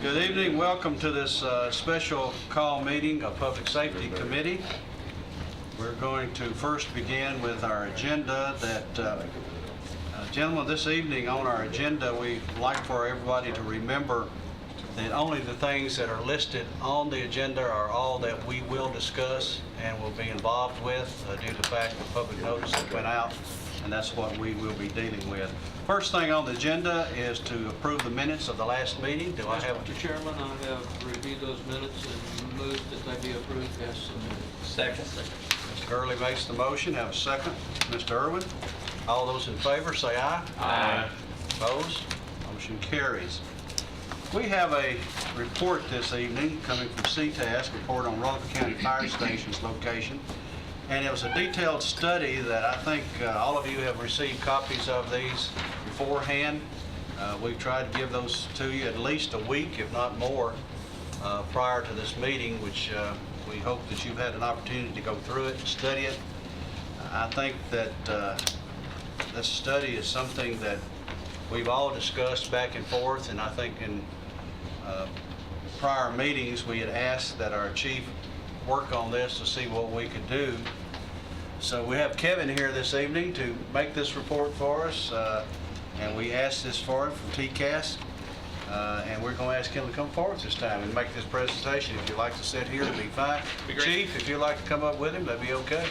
Good evening. Welcome to this special call meeting of Public Safety Committee. We're going to first begin with our agenda. Gentlemen, this evening on our agenda, we'd like for everybody to remember that only the things that are listed on the agenda are all that we will discuss and will be involved with due to the fact that public notice has went out, and that's what we will be dealing with. First thing on the agenda is to approve the minutes of the last meeting. Do I have? Mr. Chairman, I have reviewed those minutes and moved that they be approved as submitted. Second. Mr. Gurley makes the motion. Have a second. Mr. Irwin. All those in favor say aye. Aye. Opposed? Motion carries. We have a report this evening coming from CTAS, report on Rutherford County Fire Station's location. And it was a detailed study that I think all of you have received copies of these beforehand. We've tried to give those to you at least a week, if not more, prior to this meeting, which we hope that you've had an opportunity to go through it and study it. I think that this study is something that we've all discussed back and forth, and I think in prior meetings we had asked that our chief work on this to see what we could do. So we have Kevin here this evening to make this report for us, and we asked this for him from TCAS, and we're going to ask him to come forward this time and make this presentation. If you'd like to sit here, it'd be fine. Chief, if you'd like to come up with him, that'd be okay.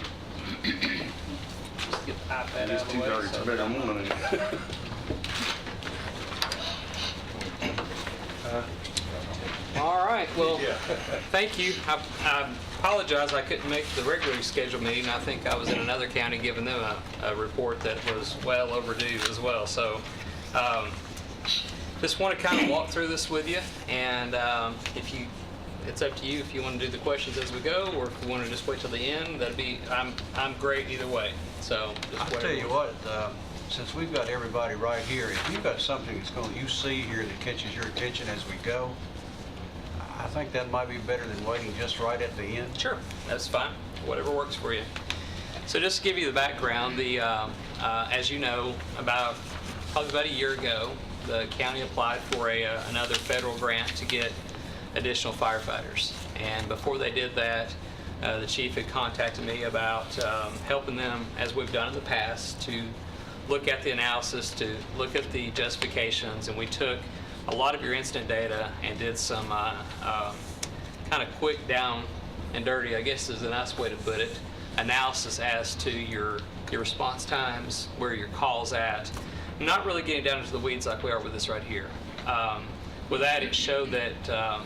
Just get the iPad out of the way. All right, well, thank you. I apologize I couldn't make the regularly scheduled meeting. I think I was in another county giving them a report that was well overdue as well. So just want to kind of walk through this with you, and it's up to you if you want to do the questions as we go, or if you want to just wait till the end. I'm great either way. So I'll tell you what, since we've got everybody right here, if you've got something you see here that catches your attention as we go, I think that might be better than waiting just right at the end. Sure, that's fine. Whatever works for you. So just to give you the background, as you know, probably about a year ago, the county applied for another federal grant to get additional firefighters. And before they did that, the chief had contacted me about helping them, as we've done in the past, to look at the analysis, to look at the justifications, and we took a lot of your incident data and did some kind of quick down and dirty, I guess is a nice way to put it, analysis as to your response times, where your call's at. I'm not really getting down into the weeds like we are with this right here. With that, it showed that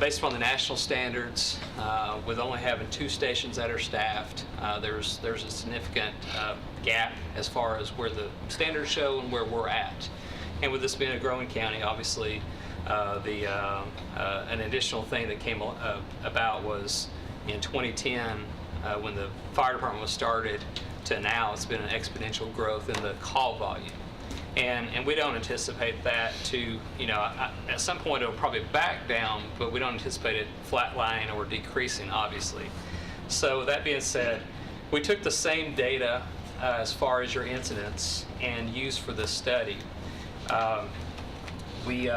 based upon the national standards, with only having 2 stations that are staffed, there's a significant gap as far as where the standards show and where we're at. And with this being a growing county, obviously, an additional thing that came about was in 2010, when the fire department was started to now, it's been an exponential growth in the call volume. And we don't anticipate that to, at some point it'll probably back down, but we don't anticipate it flatlining or decreasing, obviously. So that being said, we took the same data as far as your incidents and used for this study. We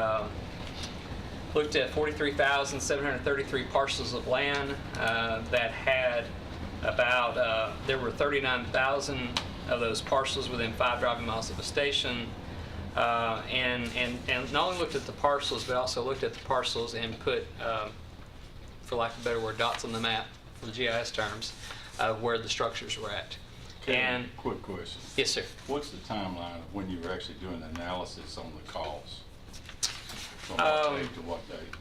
looked at 43,733 parcels of land that had there were 39,000 of those parcels within 5 driving miles of a station, and not only looked at the parcels, but also looked at the parcels and put, for lack of a better word, dots on the map for the GIS terms of where the structures were at. And quick question. Yes, sir. What's the timeline of when you were actually doing analysis on the calls? From what date to what date?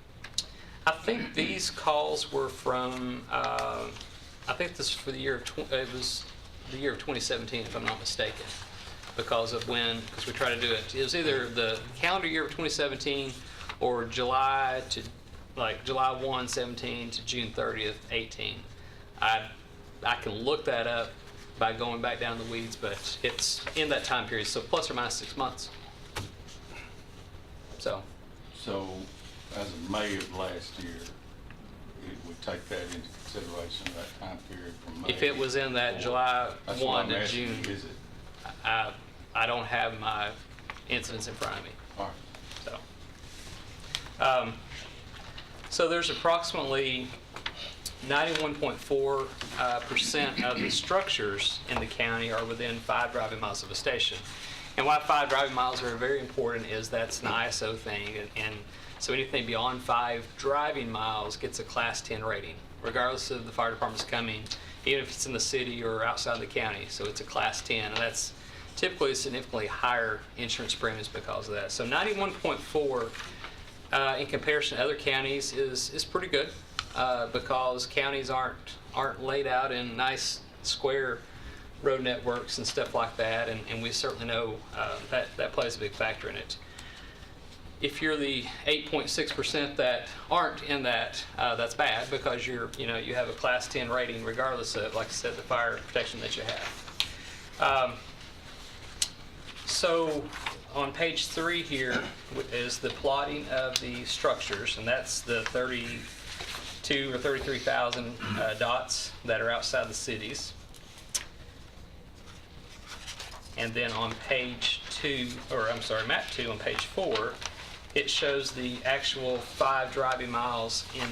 I think these calls were from, I think this for the year of, it was the year of 2017, if I'm not mistaken, because we try to do it. It was either the calendar year of 2017 or July 1, 17 to June 30th, 18. I can look that up by going back down the weeds, but it's in that time period, so plus or minus 6 months. So as of May of last year, it would take that into consideration, that time period from May. If it was in that July 1 to asking, June, is it? I don't have my incidents in front of me. All right. So, So there's approximately 91.4% of the structures in the county are within 5 driving miles of a station. And why 5 driving miles are very important is that's an ISO thing, and so anything beyond 5 driving miles gets a Class 10 rating, regardless of the fire department's coming, even if it's in the city or outside the county. So it's a Class 10, and that's typically significantly higher insurance premiums because of that. So 91.4 in comparison to other counties is pretty good because counties aren't laid out in nice square road networks and stuff like that, and we certainly know that plays a big factor in it. If you're the 8.6% that aren't in that, that's bad because you have a Class 10 rating regardless of, like I said, the fire protection that you have. So on page 3 here is the plotting of the structures, and that's the 32 or 33,000 dots that are outside the cities. And then on page 2, or I'm sorry, map 2 on page 4, it shows the actual 5 driving miles in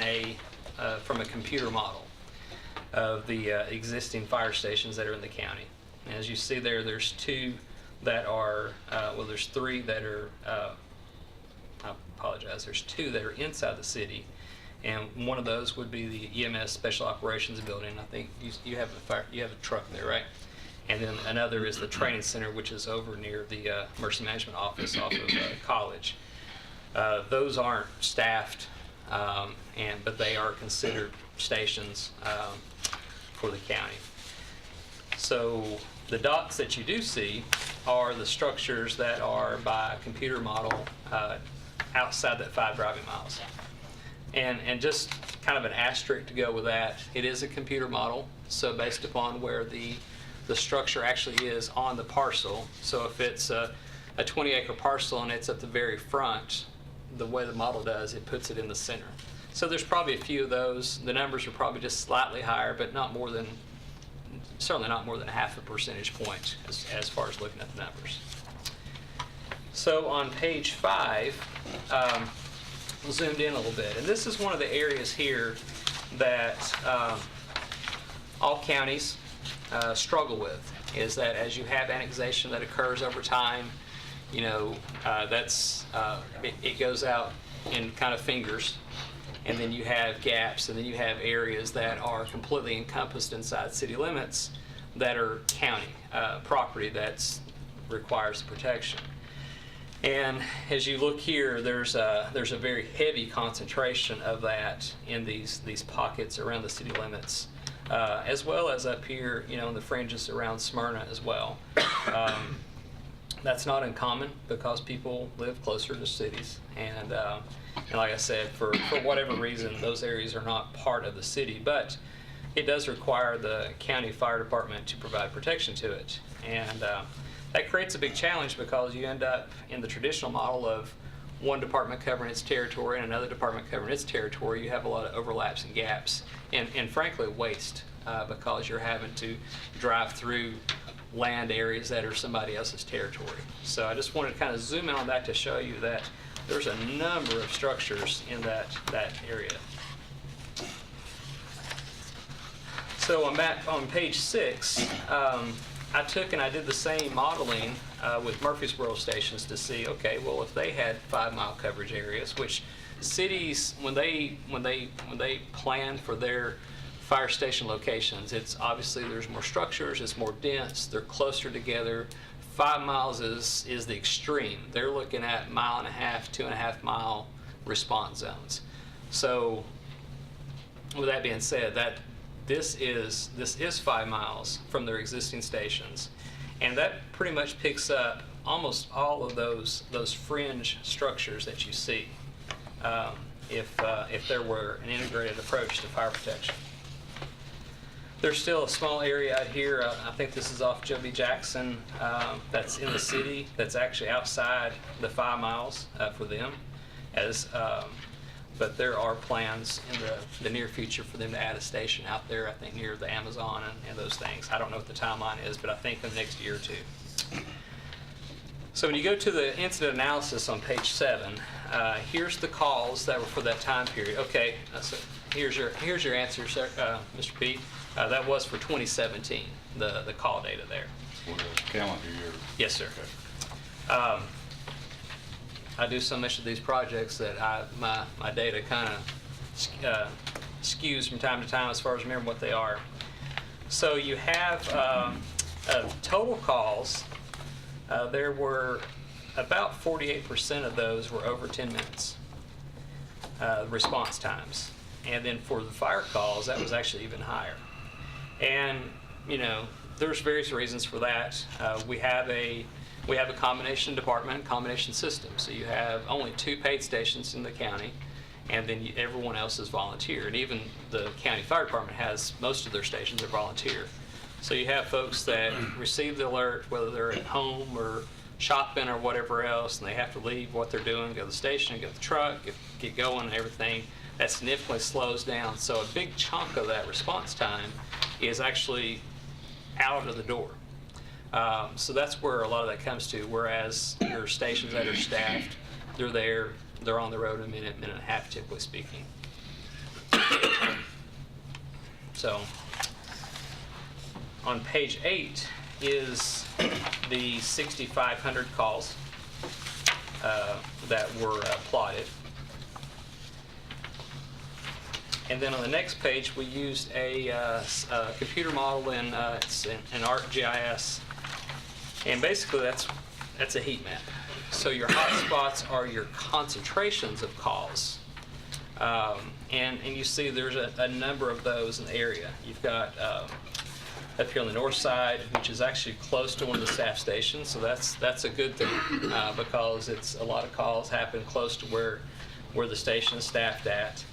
from a computer model of the existing fire stations that are in the county. And as you see there, there's 2 that are, there's 3 that are, I apologize, there's 2 that are inside the city, and one of those would be the EMS Special Operations Building. I think you have a truck there, right? And then another is the training center, which is over near the emergency management office off of College. Those aren't staffed, but they are considered stations for the county. So the dots that you do see are the structures that are by computer model outside that 5 driving miles. And just kind of an asterisk to go with that, it is a computer model, so based upon where the structure actually is on the parcel. So if it's a 20-acre parcel and it's at the very front, the way the model does, it puts it in the center. So there's probably a few of those. The numbers are probably just slightly higher, but certainly not more than half a percentage point as far as looking at the numbers. So on page 5, zoomed in a little bit, and this is one of the areas here that all counties struggle with, is that as you have annexation that occurs over time, it goes out in kind of fingers, and then you have gaps, and then you have areas that are completely encompassed inside city limits that are county property that requires protection. And as you look here, there's a very heavy concentration of that in these pockets around the city limits, as well as up here, in the fringes around Smyrna as well. That's not uncommon because people live closer to cities, and like I said, for whatever reason, those areas are not part of the city, but it does require the county fire department to provide protection to it. And that creates a big challenge because you end up in the traditional model of one department covering its territory and another department covering its territory. You have a lot of overlaps and gaps, and frankly waste because you're having to drive through land areas that are somebody else's territory. So I just wanted to kind of zoom in on that to show you that there's a number of structures in that area. So on page 6, I took and I did the same modeling with Murfreesboro stations to see, okay, well, if they had 5-mile coverage areas, which cities, when they plan for their fire station locations, it's obviously there's more structures, it's more dense, they're closer together. 5 miles is the extreme. They're looking at 1.5 mile, 2.5 mile response zones. So with that being said, this is 5 miles from their existing stations, and that pretty much picks up almost all of those fringe structures that you see if there were an integrated approach to fire protection. There's still a small area out here, I think this is off Joe B. Jackson, that's in the city, that's actually outside the 5 miles for them. But there are plans in the near future for them to add a station out there, I think near the Amazon and those things. I don't know what the timeline is, but I think the next year or two. So when you go to the incident analysis on page 7, here's the calls that were for that time period. Okay, so here's your answer, sir, Mr. Pete. That was for 2017, the call data there. For the calendar year. Yes, sir. Okay. I do so much of these projects that my data kind of skews from time to time as far as remembering what they are. So you have total calls. There were about 48% of those were over 10 minutes, response times. And then for the fire calls, that was actually even higher. And, you know, there's various reasons for that. We have a combination department, combination system. So you have only 2 paid stations in the county, and then everyone else is volunteer. And even the county fire department has most of their stations are volunteer. So you have folks that receive the alert, whether they're at home or shopping or whatever else, and they have to leave what they're doing, go to the station, get the truck, get going and everything. That significantly slows down. So a big chunk of that response time is actually out of the door. So that's where a lot of that comes to, whereas your stations that are staffed, they're there, they're on the road in a minute, minute and a half, typically speaking. So on page 8 is the 6,500 calls that were plotted. And then on the next page, we used a computer model in ArcGIS. And basically, that's a heat map. So your hotspots are your concentrations of calls. And you see there's a number of those in the area. You've got up here on the north side, which is actually close to one of the staff stations. So that's a good thing because it's a lot of calls happen close to where the station is staffed at.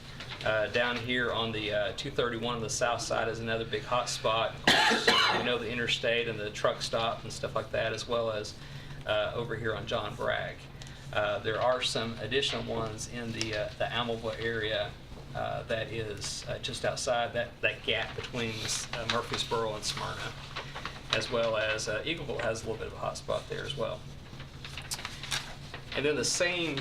Down here on the 231 on the south side is another big hot spot. We know the interstate and the truck stop and stuff like that, as well as over here on John Bragg. There are some additional ones in the Amelville area that is just outside that gap between Murfreesboro and Smyrna, as well as Eagleville has a little bit of a hot spot there as well. And then the same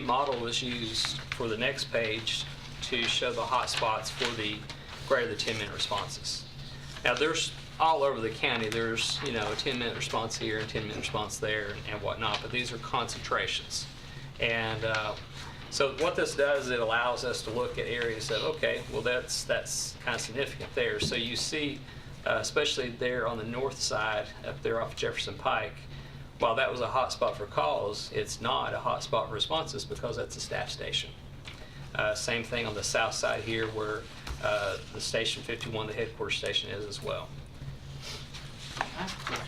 model was used for the next page to show the hot spots for the greater than 10-minute responses. Now there's all over the county, there's a 10-minute response here and 10-minute response there and whatnot, but these are concentrations. And so what this does is it allows us to look at areas of, okay, well that's kind of significant there. So you see, especially there on the north side, up there off Jefferson Pike, while that was a hot spot for calls, it's not a hot spot for responses because that's a staff station. Same thing on the south side here where the Station 51, the headquarters station, is as well. I have a question.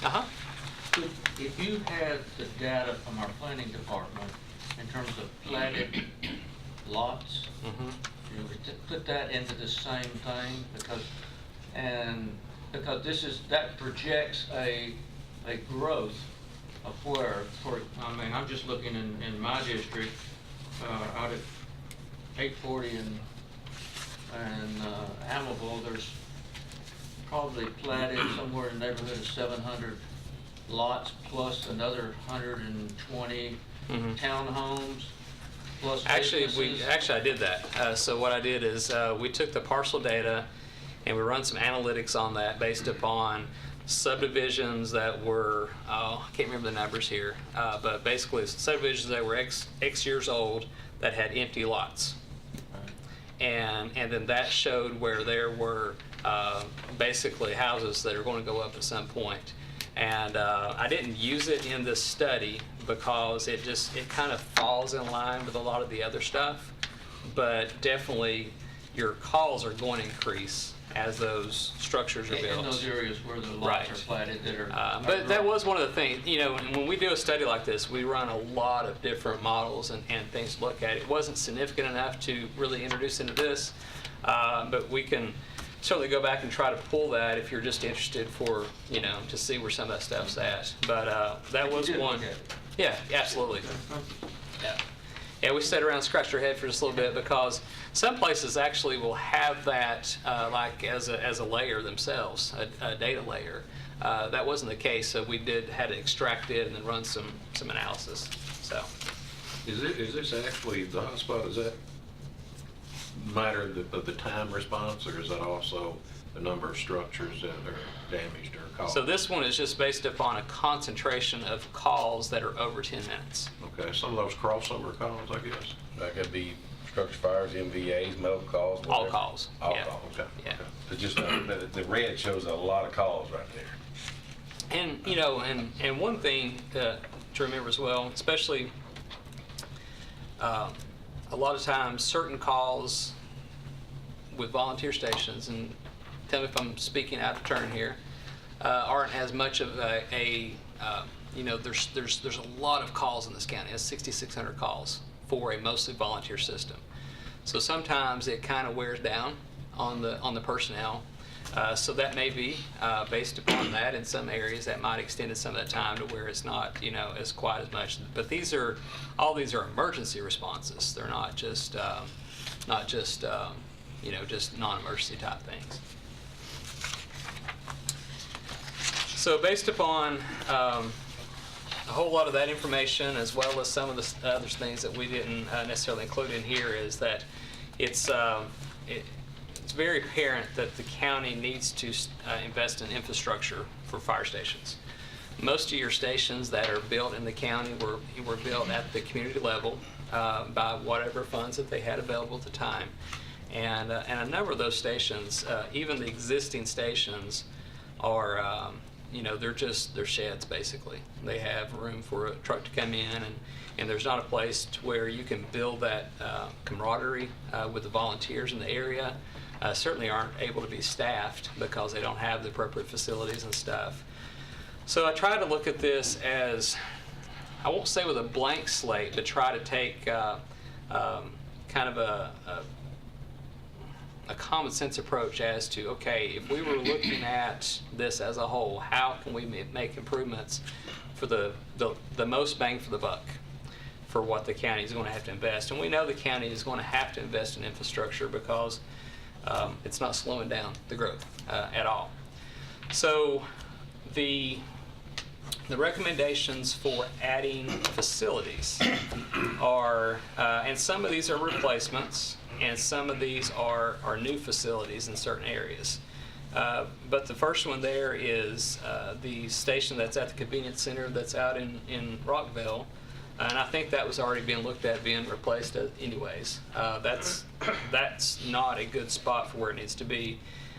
Uh-huh. If you had the data from our planning department in terms of platted lots, you would put that into the same thing because that projects a growth of where, I'm just looking in my district, out at 840 and Amelville, there's probably platted somewhere in the neighborhood of 700 lots plus another 120 townhomes plus businesses. Actually, I did that. So what I did is we took the parcel data and we run some analytics on that based upon subdivisions that were, I can't remember the numbers here, but basically subdivisions that were X years old that had empty lots. And then that showed where there were basically houses that are going to go up at some point. And I didn't use it in this study because it kind of falls in line with a lot of the other stuff, but definitely your calls are going to increase as those structures are built. In those areas where the lots are platted that are... But that was one of the things, when we do a study like this, we run a lot of different models and things to look at. It wasn't significant enough to really introduce into this, but we can certainly go back and try to pull that if you're just interested for, to see where some of that stuff's at. But that was one. Yeah, absolutely. Yeah, we sat around and scratched our head for just a little bit because some places actually will have that like as a layer themselves, a data layer. that wasn't the case, so we had to extract it and then run some analysis. So Is this actually the hotspot, is that matter of the time response, or is that also the number of structures that are damaged or caused? so this one is just based upon a concentration of calls that are over 10 minutes. Okay, some of those crossover calls, I guess? That could be structure fires, MVAs, medical calls, All whatever. calls. All Yeah. calls. Okay. Yeah. It's just, the red shows a lot of calls right there. And, and one thing to remember as well, especially a lot of times certain calls with volunteer stations, and tell me if I'm speaking out of turn here, aren't as much of there's a lot of calls in this county. It's 6,600 calls for a mostly volunteer system. So sometimes it kind of wears down on the personnel. So that may be based upon that. In some areas that might extend some of the time to where it's not, as quite as much. But all these are emergency responses. They're not just just non-emergency type things. So based upon a whole lot of that information, as well as some of the other things that we didn't necessarily include in here, is that it's very apparent that the county needs to invest in infrastructure for fire stations. Most of your stations that are built in the county were built at the community level by whatever funds that they had available at the time. And a number of those stations, even the existing stations, are they're sheds basically. They have room for a truck to come in, and there's not a place to where you can build that camaraderie with the volunteers in the area. Certainly aren't able to be staffed because they don't have the appropriate facilities and stuff. So I try to look at this as, I won't say with a blank slate, but try to take kind of a common sense approach as to, okay, if we were looking at this as a whole, how can we make improvements for the most bang for the buck for what the county is going to have to invest? And we know the county is going to have to invest in infrastructure because it's not slowing down the growth at all. So the recommendations for adding facilities are, and some of these are replacements, and some of these are new facilities in certain areas. But the first one there is the station that's at the convenience center that's out in Rockville. And I think that was already being looked at being replaced anyways. That's not a good spot for where it needs to be.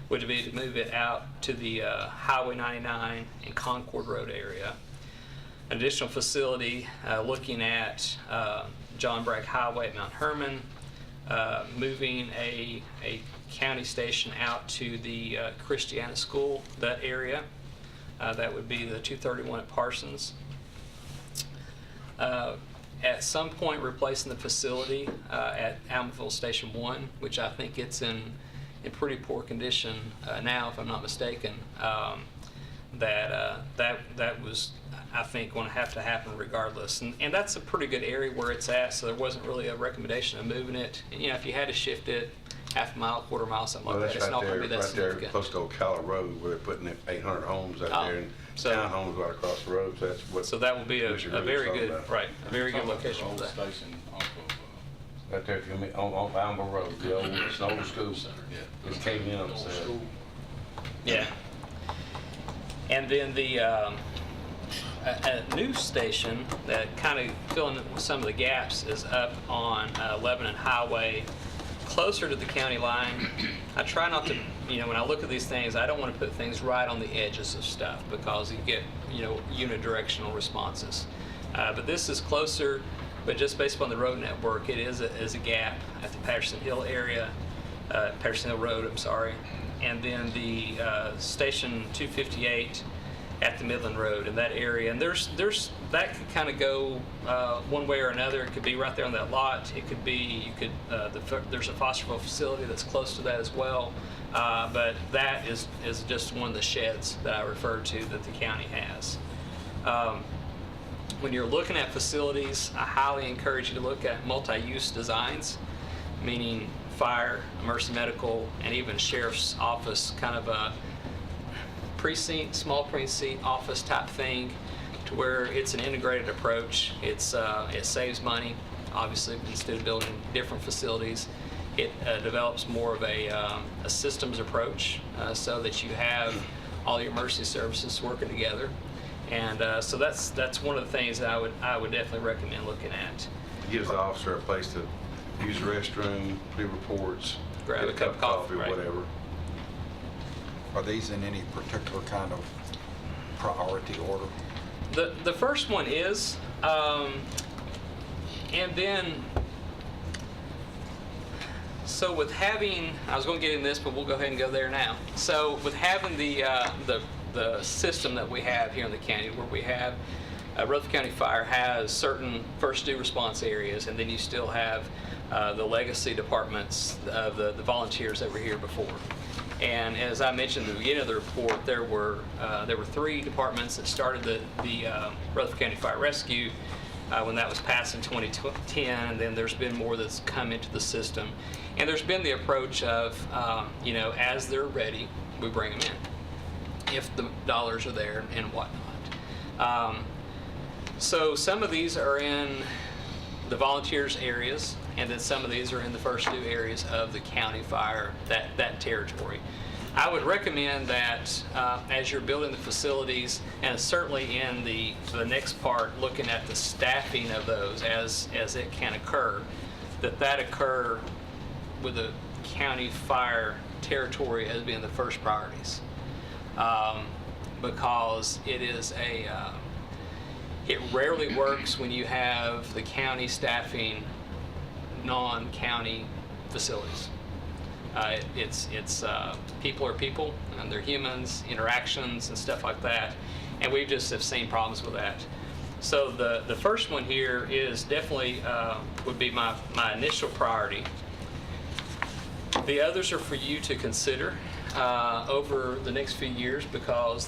Would be to move it out to the Highway 99 and Concord Road area. An additional facility looking at John Bragg Highway at Mount Herman, moving a county station out to the Christiana School, that area. That would be the 231 at Parsons. At some point replacing the facility at Allenville Station 1, which I think it's in pretty poor condition now, if I'm not mistaken. That was, I think, going to have to happen regardless. And that's a pretty good area where it's at, so there wasn't really a recommendation of moving it. If you had to shift it half a mile, quarter mile, something Well, like that's that, it's not right going to there, be that right there, significant. close to Ocala Road, where they're putting 800 homes out there, and so- townhomes right across the road, so that's what. So that will be a Commissioner Reeves very talking good, about. right, a very good Talking about location the for old that. station off of, Right there, if you mean, on Allenville Road, the old, it's an old school center. Yeah. It's caving in on itself. school. Yeah. And then a new station that kind of filling in some of the gaps is up on Lebanon Highway, closer to the county line. I try not to, when I look at these things, I don't want to put things right on the edges of stuff because you get, unidirectional responses. But this is closer, but just based upon the road network, it is a gap at the Patterson Hill area, Patterson Hill Road, I'm sorry. And then the station 258 at the Midland Road in that area. And there's that could kind of go one way or another. It could be right there on that lot. It could be, there's a Fosterville facility that's close to that as well. But that is just one of the sheds that I referred to that the county has. When you're looking at facilities, I highly encourage you to look at multi-use designs, meaning fire, emergency medical, and even sheriff's office kind of precinct, small precinct office type thing, to where it's an integrated approach. It saves money, obviously, instead of building different facilities. It develops more of a systems approach, so that you have all your emergency services working together. And so that's one of the things that I would definitely recommend looking at. It gives the officer a place to use the restroom, do reports, Grab get a cup of coffee, right. whatever. Are these in any particular kind of priority order? The first one is, and then, so with having, I was going to get in this, but we'll go ahead and go there now. So with having the system that we have here in the county, where we have, Rutherford County Fire has certain first due response areas, and then you still have the legacy departments of the volunteers that were here before. And as I mentioned at the beginning of the report, there were 3 departments that started the Rutherford County Fire Rescue when that was passed in 2010, and then there's been more that's come into the system. And there's been the approach of, as they're ready, we bring them in, if the dollars are there and whatnot. So some of these are in the volunteers areas, and then some of these are in the first due areas of the county fire, that territory. I would recommend that as you're building the facilities, and certainly in the next part, looking at the staffing of those as it can occur, that occur with the county fire territory as being the first priorities. Because it is it rarely works when you have the county staffing non-county facilities. It's people are people, and they're humans, interactions and stuff like that, and we just have seen problems with that. So the first one here is definitely would be my initial priority. The others are for you to consider over the next few years, because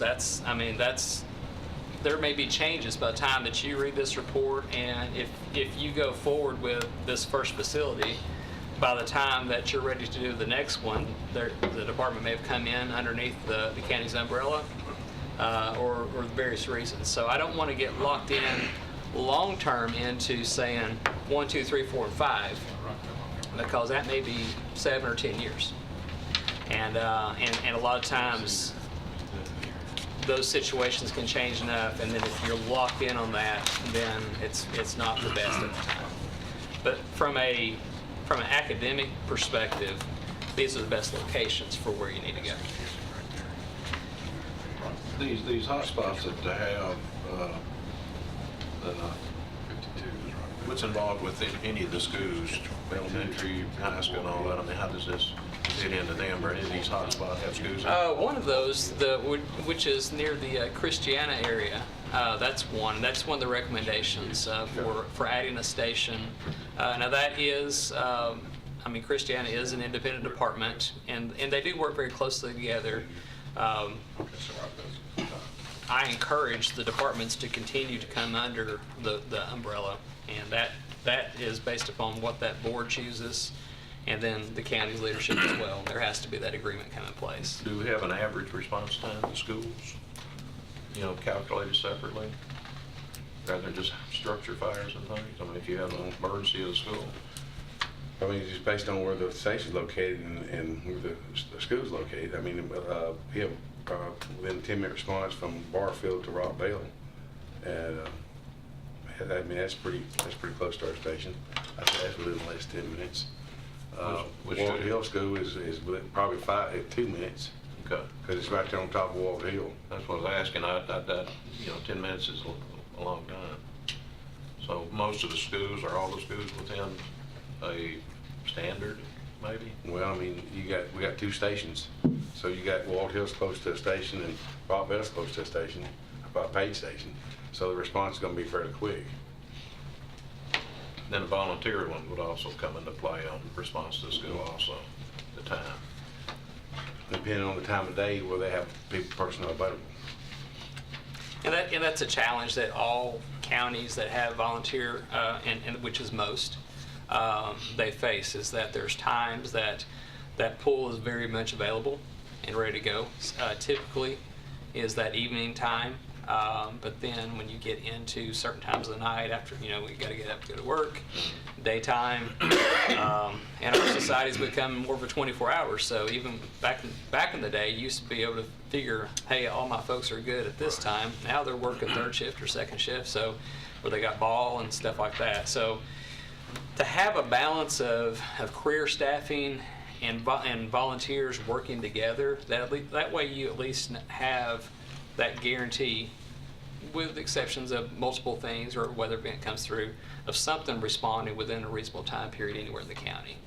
there may be changes by the time that you read this report, and if you go forward with this first facility, by the time that you're ready to do the next one, the department may have come in underneath the county's umbrella, or various reasons. So I don't want to get locked in long-term into saying 1, 2, 3, 4, and 5, because that may be 7 or 10 years. And a lot of times, those situations can change enough, and then if you're locked in on that, then it's not the best at the time. But from an academic perspective, these are the best locations for where you need to go. These hotspots that they have, what's involved with any of the schools, elementary, high school, and all that? I mean, how does this fit into them, or any of these hotspots have schools? One of those, which is near the Christiana area, that's one of the recommendations for adding a station. Now that is, Christiana is an independent department, and they do work very closely together. I encourage the departments to continue to come under the umbrella, and that is based upon what that board chooses, and then the county leadership as well. There has to be that agreement come in place. Do we have an average response time to schools, calculated separately, rather than just structure fires and things? I mean, if you have an emergency at a school. I mean, just based on where the station's located and where the school's located. I mean, we have within 10-minute response from Barfield to Rock Bell, and that's pretty close to our station. I think that's within the last 10 minutes. Walter Hill School is probably 2 minutes. Okay. Because it's right there on top of Walter Hill. That's what I was asking. 10 minutes is a long time. So most of the schools, are all the schools within a standard, maybe? Well, I mean, we got 2 stations. So you got Walter Hill's close to a station, and Rock Bell's close to a station, about Page Station. So the response is going to be fairly quick. Then the volunteer one would also come into play on response to the school also, the time. Depending on the time of day where they have personnel available. And that's a challenge that all counties that have volunteer, and which is most, they face, is that there's times that pool is very much available and ready to go. Typically, is that evening time. But then when you get into certain times of the night, after, we got to get up to go to work, daytime, and our society's become more of a 24 hours. So even back in the day, you used to be able to figure, hey, all my folks are good at this time. Now they're working third shift or second shift, so where they got ball and stuff like that. So to have a balance of career staffing and volunteers working together, that way you at least have that guarantee, with exceptions of multiple things or weather event comes through, of something responding within a reasonable time period anywhere in the county.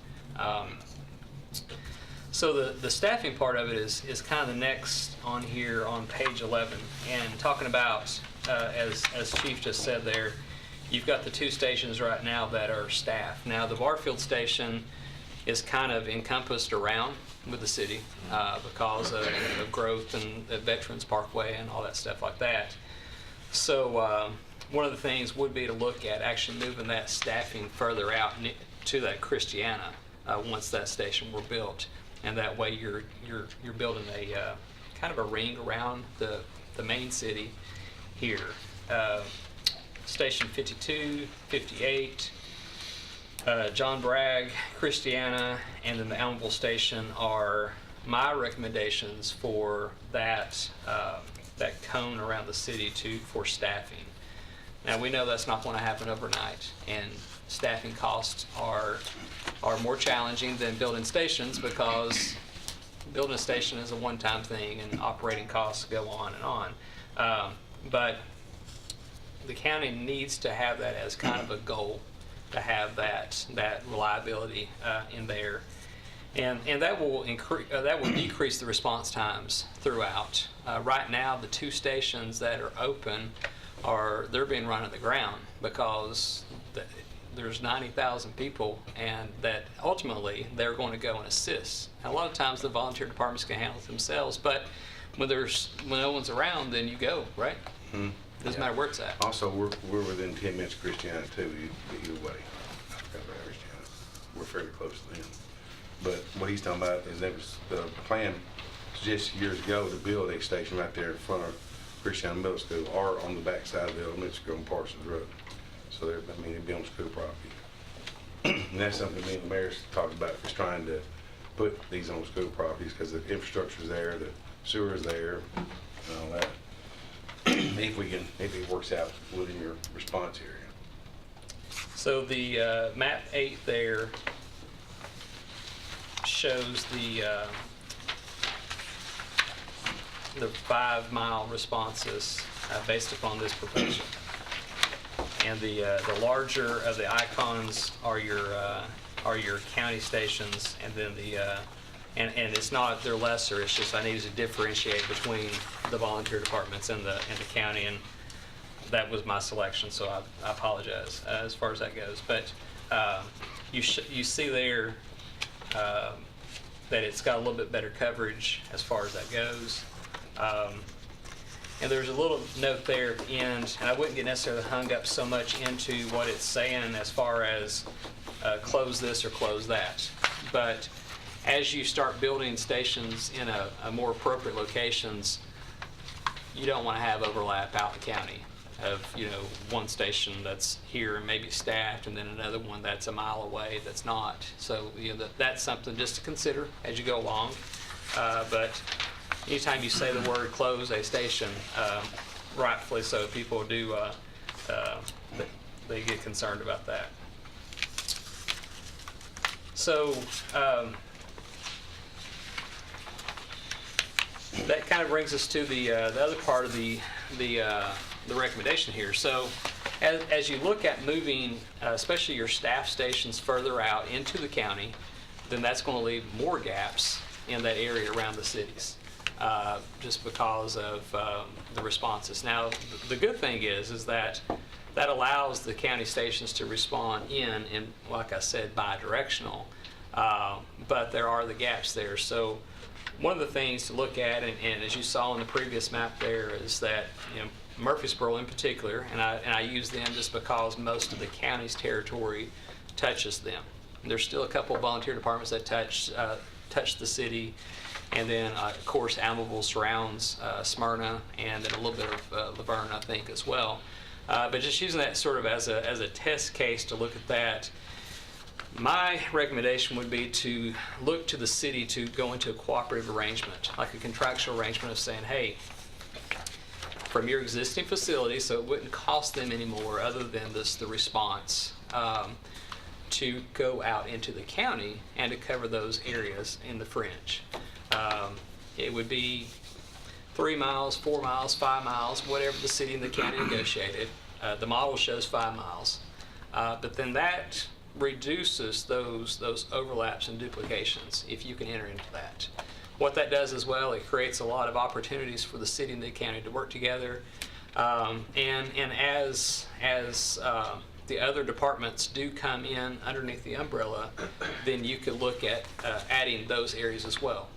So the staffing part of it is kind of the next on here on page 11, and talking about, as Chief just said there, you've got the 2 stations right now that are staffed. Now the Barfield station is kind of encompassed around with the city because of growth and the Veterans Parkway and all that stuff like that. So one of the things would be to look at actually moving that staffing further out to that Christiana once that station were built, and that way you're building a kind of a ring around the main city here. Station 52, 58, John Bragg, Christiana, and then the Elmville station are my recommendations for that cone around the city for staffing. Now we know that's not going to happen overnight, and staffing costs are more challenging than building stations, because building a station is a one-time thing and operating costs go on and on. But the county needs to have that as kind of a goal, to have that reliability in there, and that will decrease the response times throughout. Right now, the 2 stations that are open they're being run on the ground because there's 90,000 people, and that ultimately they're going to go and assist. Now, a lot of times the volunteer departments can handle it themselves, but when no one's around, then you go, right? Mm-hmm. Doesn't matter where it's at. Also, we're within 10 minutes of Christiana too, either way. I forgot about Christiana. We're fairly close to them. But what he's talking about is that was the plan just years ago to build a station right there in front of Christiana Middle School, or on the back side of the elementary school on Parsons Road. So it'd be on school property. And that's something me and the mayor's talked about, is trying to put these on school properties, because the infrastructure's there, the sewer's there, and all that. If it works out within your response area. So the map 8 there shows the 5-mile responses based upon this proposal. And the larger of the icons are your county stations, and then and it's not they're lesser. It's just I needed to differentiate between the volunteer departments and the county, and that was my selection. So I apologize as far as that goes. But you see there that it's got a little bit better coverage as far as that goes. And there's a little note there at the end, and I wouldn't get necessarily hung up so much into what it's saying as far as close this or close that. But as you start building stations in a more appropriate locations, you don't want to have overlap out in the county of, one station that's here and maybe staffed, and then another one that's a mile away that's not. So, that's something just to consider as you go along. But anytime you say the word close a station, rightfully so, people do, they get concerned about that. So, that kind of brings us to the other part of the recommendation here. So, as you look at moving, especially your staff stations further out into the county, then that's going to leave more gaps in that area around the cities, just because of the responses. Now, the good thing is that allows the county stations to respond in like I said, bi-directional, but there are the gaps there. So one of the things to look at, and as you saw in the previous map there, is that Murfreesboro in particular, and I use them just because most of the county's territory touches them. There's still a couple of volunteer departments that touch the city, And then, of course, Almaville surrounds Smyrna, and then a little bit of Laverne, I think, as well. But just using that sort of as a test case to look at that, my recommendation would be to look to the city to go into a cooperative arrangement, like a contractual arrangement of saying, hey, from your existing facility, so it wouldn't cost them any more other than the response, to go out into the county and to cover those areas in the fringe. It would be 3 miles, 4 miles, 5 miles, whatever the city and the county negotiated. The model shows 5 miles. But then that reduces those overlaps and duplications if you can enter into that. What that does as well, it creates a lot of opportunities for the city and the county to work together. And as the other departments do come in underneath the umbrella, then you could look at adding those areas as well.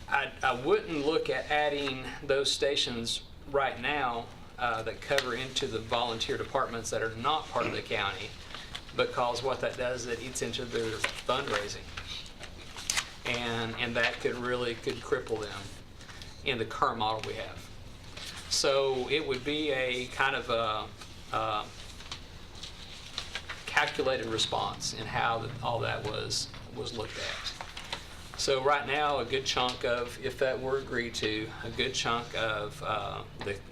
I wouldn't look at adding those stations right now that cover into the volunteer departments that are not part of the county, because what that does, it eats into their fundraising. And that could cripple them in the current model we have. So it would be a kind of a calculated response in how all that was looked at. So right now, a good chunk of, if that were agreed to, a good chunk of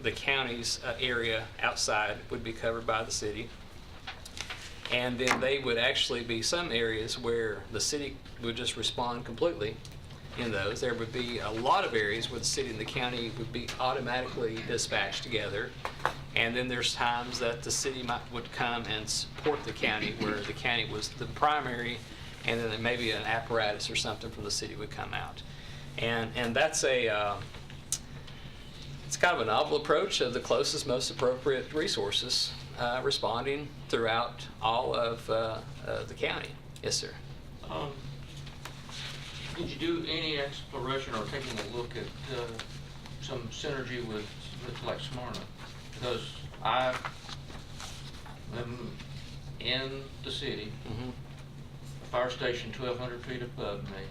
the county's area outside would be covered by the city. And then they would actually be some areas where the city would just respond completely in those. There would be a lot of areas where the city and the county would be automatically dispatched together. And then there's times that the city would come and support the county where the county was the primary, and then maybe an apparatus or something from the city would come out. And that's it's kind of a novel approach of the closest, most appropriate resources responding throughout all of the county. Yes, sir. Did you do any exploration or taking a look at some synergy with like Smyrna? Because I am in the city, fire station 1,200 feet above me.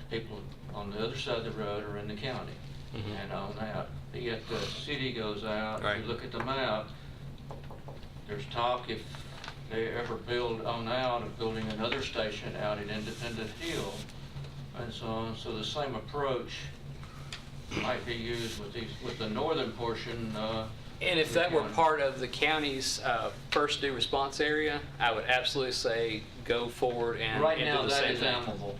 People on the other side of the road are in the county and on out. Yet the city goes out. Right. If you look at the map, there's talk if they ever build on out of building another station out in Independent Hill and so on. So the same approach might be used with the northern portion. And if that were part of the county's first due response area, I would absolutely say go forward and Right and now, do the that same is thing. Amable.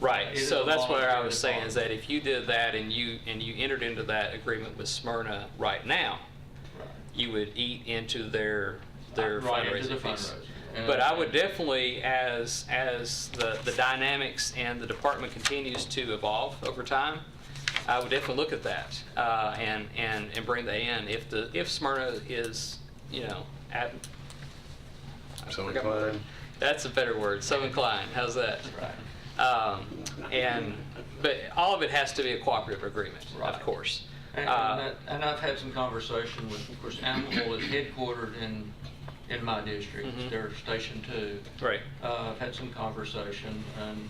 Right. It is So a that's what I voluntary was saying, is department. that if you did that and you entered into that agreement with Smyrna right now, Right. you would eat into their Right, into the fundraising piece. fundraising. But I would definitely, as the dynamics and the department continues to evolve over time, I would definitely look at that and bring that in. If Smyrna is, at, So I forgot my word. inclined. That's a better word. So inclined. How's that? Right. But all of it has to be a cooperative agreement, Right. of course. And I've had some conversation with, of course, Amable is headquartered in my district. They're Station 2. Right. I've had some conversation, and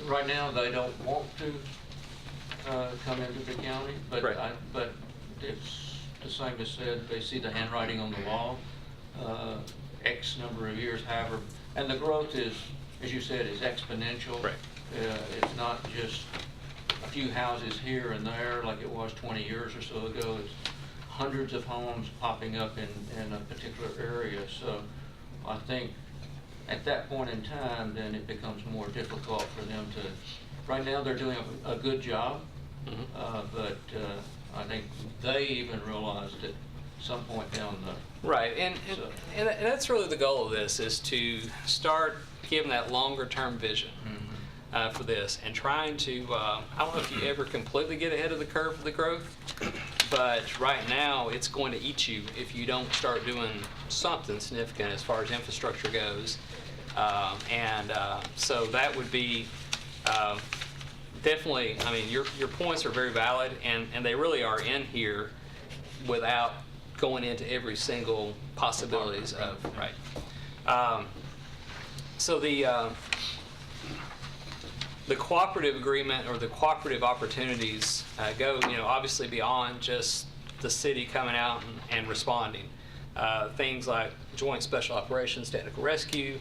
right now they don't want to come into the county, but Right. but it's the same as said. They see the handwriting on the wall. X number of years, however, and the growth is, as you said, is exponential. Right. It's not just a few houses here and there like it was 20 years or so ago. It's hundreds of homes popping up in a particular area. So I think at that point in time, then it becomes more difficult for them to, right now they're doing a good job, but I think they even realized at some point down the, Right, and that's really the goal of this, is to start giving that longer term vision for this, and trying to, I don't know if you ever completely get ahead of the curve for the growth, but right now it's going to eat you if you don't start doing something significant as far as infrastructure goes. So that would be definitely, I mean, your points are very valid, and they really are in here without going into every single possibilities of, right. So the cooperative agreement or the cooperative opportunities go, obviously beyond just the city coming out and responding. Things like joint special operations, technical rescue,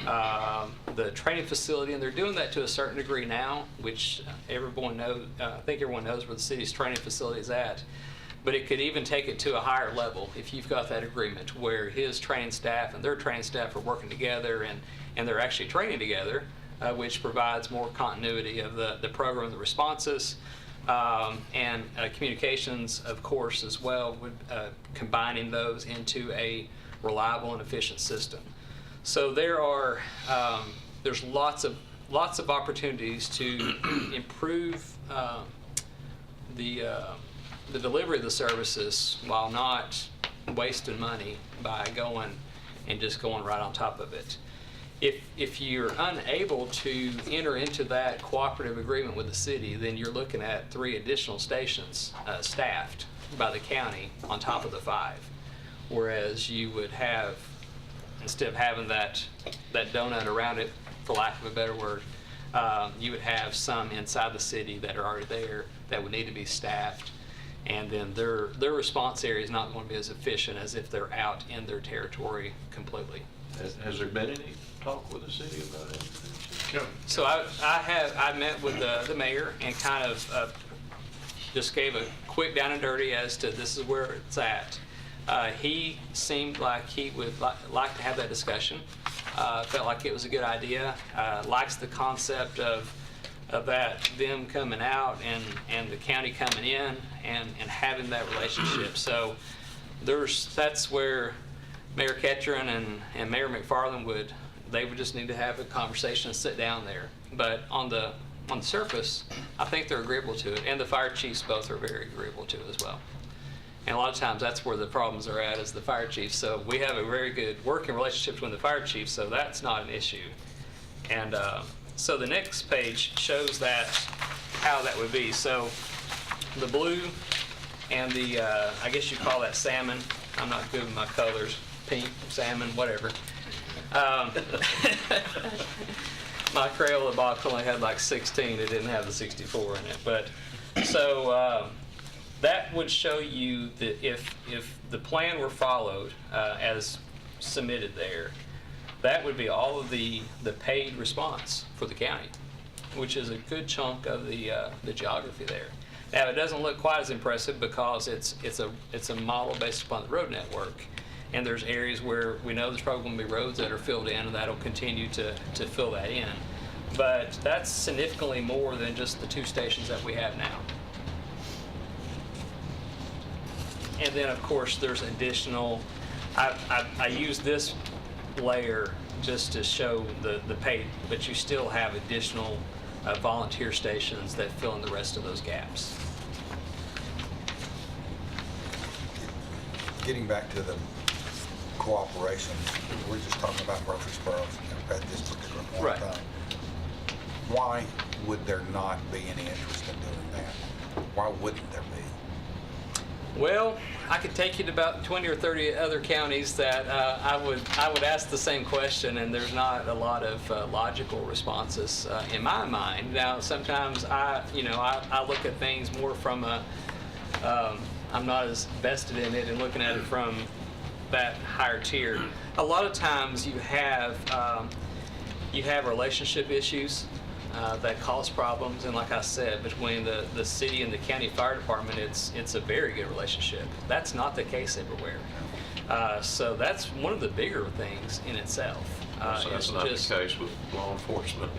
the training facility, and they're doing that to a certain degree now, which everyone knows. I think everyone knows where the city's training facility is at. But it could even take it to a higher level if you've got that agreement where his training staff and their training staff are working together and they're actually training together, which provides more continuity of the program, the responses, and communications, of course, as well, with combining those into a reliable and efficient system. So there's lots of opportunities to improve the delivery of the services while not wasting money by going right on top of it. If you're unable to enter into that cooperative agreement with the city, then you're looking at 3 additional stations staffed by the county on top of the 5. Whereas you would have, instead of having that donut around it, for lack of a better word, you would have some inside the city that are already there that would need to be staffed. And then their response area is not going to be as efficient as if they're out in their territory completely. Has there been any talk with the city about it? So I met with the mayor and kind of just gave a quick down and dirty as to this is where it's at. He seemed like he would like to have that discussion. Felt like it was a good idea. Likes the concept of that, them coming out and the county coming in and having that relationship. So that's where Mayor Ketron and Mayor McFarland would just need to have a conversation and sit down there. But on the surface, I think they're agreeable to it, and the fire chiefs both are very agreeable to it as well. And a lot of times that's where the problems are at, is the fire chiefs. So we have a very good working relationship between the fire chiefs, so that's not an issue. And so the next page shows that, how that would be. So the blue and the, I guess you call that salmon. I'm not good with my colors. Pink, salmon, whatever. My Crayola box only had like 16. It didn't have the 64 in it. But so that would show you that if the plan were followed as submitted there, that would be all of the paid response for the county, which is a good chunk of the geography there. Now, it doesn't look quite as impressive because it's a model based upon the road network, and there's areas where we know there's probably going to be roads that are filled in, and that'll continue to fill that in. But that's significantly more than just the 2 stations that we have now. And then, of course, there's additional. I use this layer just to show the pay, but you still have additional volunteer stations that fill in the rest of those gaps. Getting back to the cooperation, we're just talking about Murfreesboro at this particular point Right. in time. Why would there not be any interest in doing that? Why wouldn't there be? Well, I could take you to about 20 or 30 other counties that I would ask the same question, and there's not a lot of logical responses in my mind. Now, sometimes I look at things more from I'm not as vested in it and looking at it from that higher tier. A lot of times you have relationship issues that cause problems, and like I said, between the city and the county fire department, it's a very good relationship. That's not the case everywhere. So that's one of the bigger things in itself. So that's not the case with law enforcement,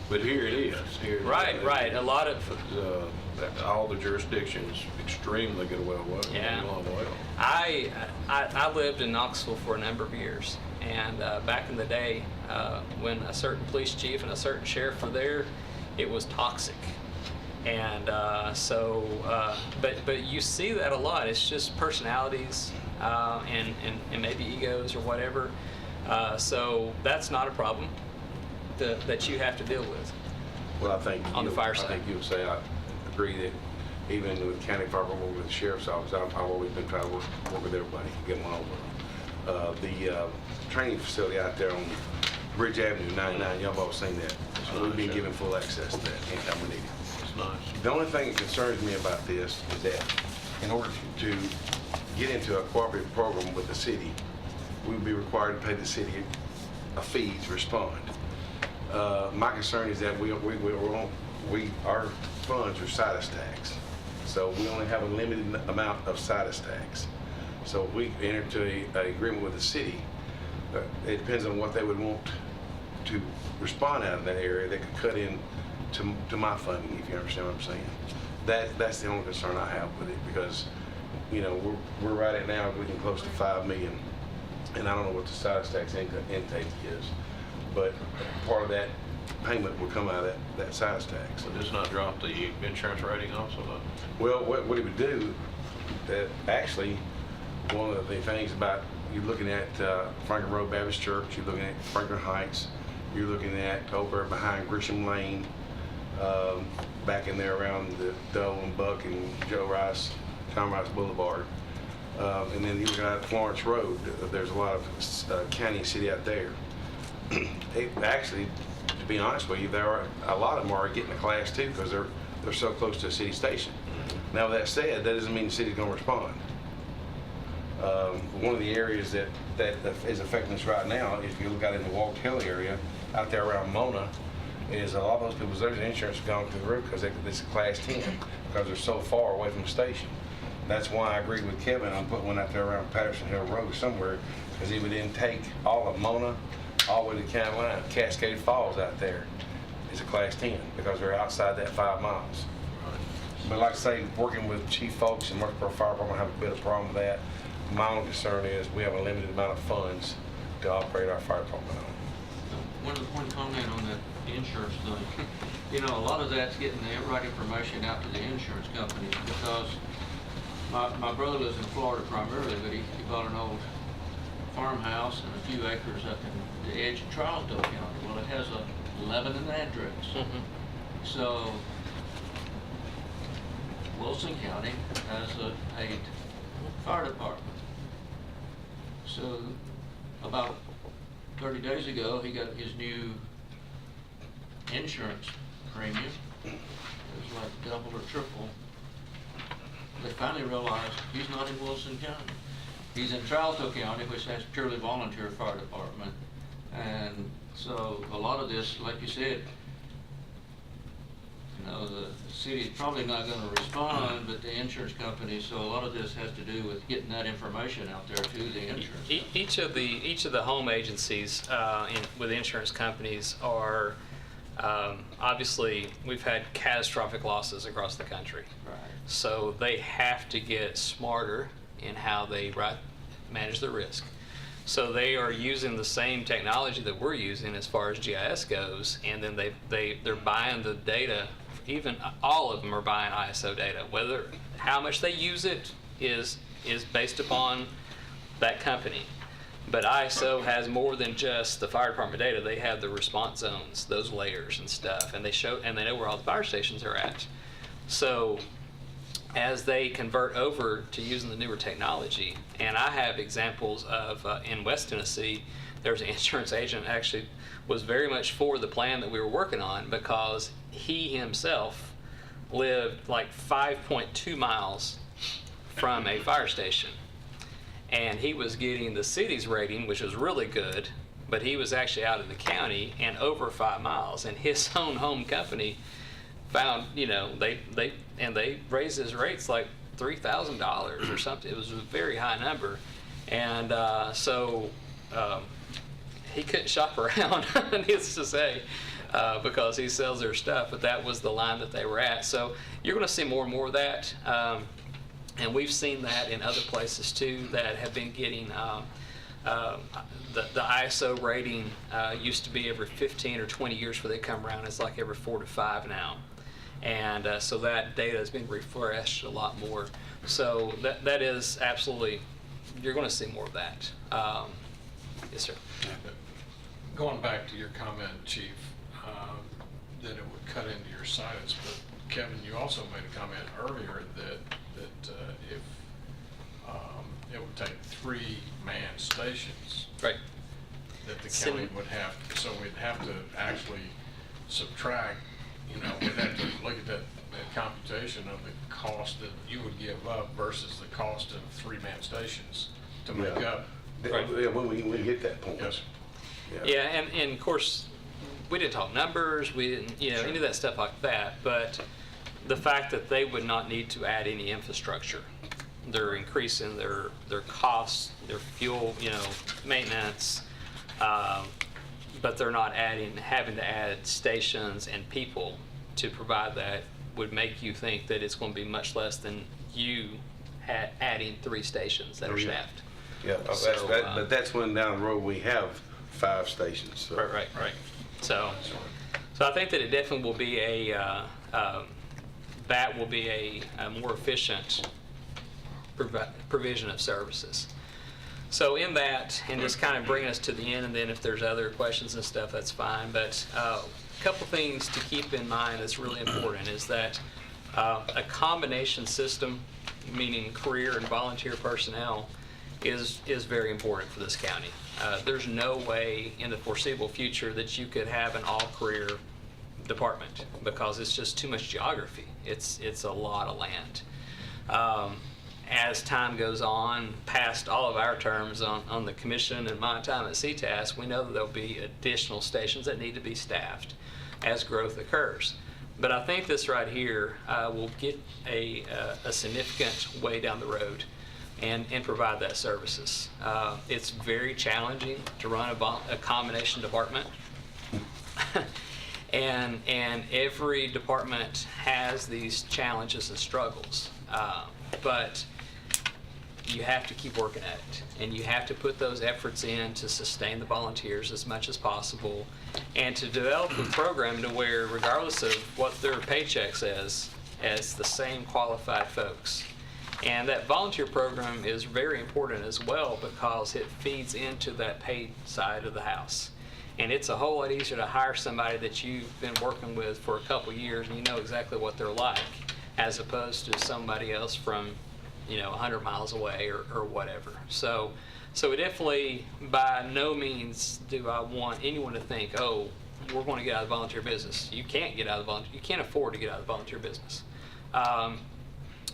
but here it is. Right. A lot of all the jurisdictions extremely get well. Yeah. Along well. I lived in Knoxville for a number of years, and back in the day, when a certain police chief and a certain sheriff were there, it was toxic. And but you see that a lot. It's just personalities and maybe egos or whatever. So that's not a problem that you have to deal with. Well, I think On the fire I side. think you would say, I agree that even with county fire, with the sheriff's office, I've always been trying to work with everybody, get one over. The training facility out there on Bridge Avenue, 99, y'all have all seen that. So we've been given full access to that anytime we need it. It's nice. The only thing that concerns me about this is that in order to get into a cooperative program with the city, we would be required to pay the city a fee to respond. My concern is that our funds are situs tax, so we only have a limited amount of situs tax. So if we enter into an agreement with the city, it depends on what they would want to respond out of that area that could cut in to my funding, if you understand what I'm saying. That's the only concern I have with it, because we're right at now getting close to $5 million, and I don't know what the situs tax intake is, but part of that payment will come out of that situs tax. So does not drop the insurance rating also, though? Well, what it would do, actually, one of the things about, you're looking at Franklin Road Baptist Church, you're looking at Franklin Heights, you're looking at over behind Grisham Lane, back in there around the Doe and Buck and Tom Rice Boulevard. And then you look at Florence Road, there's a lot of county and city out there. Actually, to be honest with you, there are a lot of them are getting a class 2 because they're so close to a city station. Now, with that said, that doesn't mean the city's going to respond. One of the areas that is affecting us right now, if you look out in the Walk Hill area, out there around Mona, is a lot of those people's there's insurance gone through the roof because it's a class 10 because they're so far away from the station. That's why I agreed with Kevin on putting one out there around Patterson Hill Road somewhere, because he would then take all of Mona all the way to the county line. Cascade Falls out there is a class 10 because they're outside that 5 miles. But like I say, working with chief folks and Murfreesboro Fire Department, I have a bit of problem with that. My only concern is we have a limited amount of funds to operate our fire department on. One comment on that insurance thing. A lot of that's getting the right information out to the insurance companies, because my brother lives in Florida primarily, but he bought an old farmhouse and a few acres up in the edge of Charleston County. Well, it has a Lebanon address. Mm-hmm. So Wilson County has a fire department. So about 30 days ago, he got his new insurance premium. It was like double or triple. They finally realized he's not in Wilson County. He's in Charleston County, which has purely volunteer fire department. And so a lot of this, like you said, the city's probably not going to respond, but the insurance company. So a lot of this has to do with getting that information out there to the insurance. Each of the home agencies with insurance companies are obviously, we've had catastrophic losses across the country. Right. So they have to get smarter in how they manage the risk. So they are using the same technology that we're using as far as GIS goes, and then they're buying the data. Even all of them are buying ISO data. How much they use it is based upon that company. But ISO has more than just the fire department data. They have the response zones, those layers and stuff, and they know where all the fire stations are at. So as they convert over to using the newer technology, and I have examples of in West Tennessee, there's an insurance agent actually was very much for the plan that we were working on, because he himself lived like 5.2 miles from a fire station. And he was getting the city's rating, which was really good, but he was actually out in the county and over 5 miles. And his own home company found, they raised his rates like $3,000 or something. It was a very high number. And so he couldn't shop around, needless to say, because he sells their stuff, but that was the line that they were at. So you're going to see more and more of that. And we've seen that in other places too that have been getting the ISO rating used to be every 15 or 20 years before they come around. It's like every 4 to 5 now. And so that data has been refreshed a lot more. So that is absolutely, you're going to see more of that. Yes, sir. Going back to your comment, Chief, that it would cut into your situs, but Kevin, you also made a comment earlier that if it would take 3 manned stations, Right. that the county would have, so we'd have to actually subtract, we'd have to look at that computation of the cost that you would give up versus the cost of 3-man stations to make Yeah. up. Yeah, when we get that point. Yes. Yeah, and of course, we didn't talk numbers, we didn't, any of that stuff like that, but the fact that they would not need to add any infrastructure. They're increasing their costs, their fuel, maintenance, but they're not having to add stations and people to provide that would make you think that it's going to be much less than you adding 3 stations that are yeah. staffed. Yeah, So, but that's when down the road we have 5 stations. So. Right. So I think that it definitely will be that will be a more efficient provision of services. So in that, and just kind of bringing us to the end, and then if there's other questions and stuff, that's fine. But a couple things to keep in mind that's really important is that a combination system, meaning career and volunteer personnel, is very important for this county. There's no way in the foreseeable future that you could have an all-career department because it's just too much geography. It's a lot of land. As time goes on, past all of our terms on the commission and my time at CTAS, we know that there'll be additional stations that need to be staffed as growth occurs. But I think this right here will get a significant way down the road and provide that services. It's very challenging to run a combination department. and every department has these challenges and struggles. But you have to keep working at it, and you have to put those efforts in to sustain the volunteers as much as possible, and to develop a program to where, regardless of what their paycheck says, as the same qualified folks. And that volunteer program is very important as well because it feeds into that paid side of the house. And it's a whole lot easier to hire somebody that you've been working with for a couple years and you know exactly what they're like, as opposed to somebody else from 100 miles away or whatever. So it definitely, by no means do I want anyone to think, oh, we're going to get out of the volunteer business. You can't get out of the volunteer. You can't afford to get out of the volunteer business.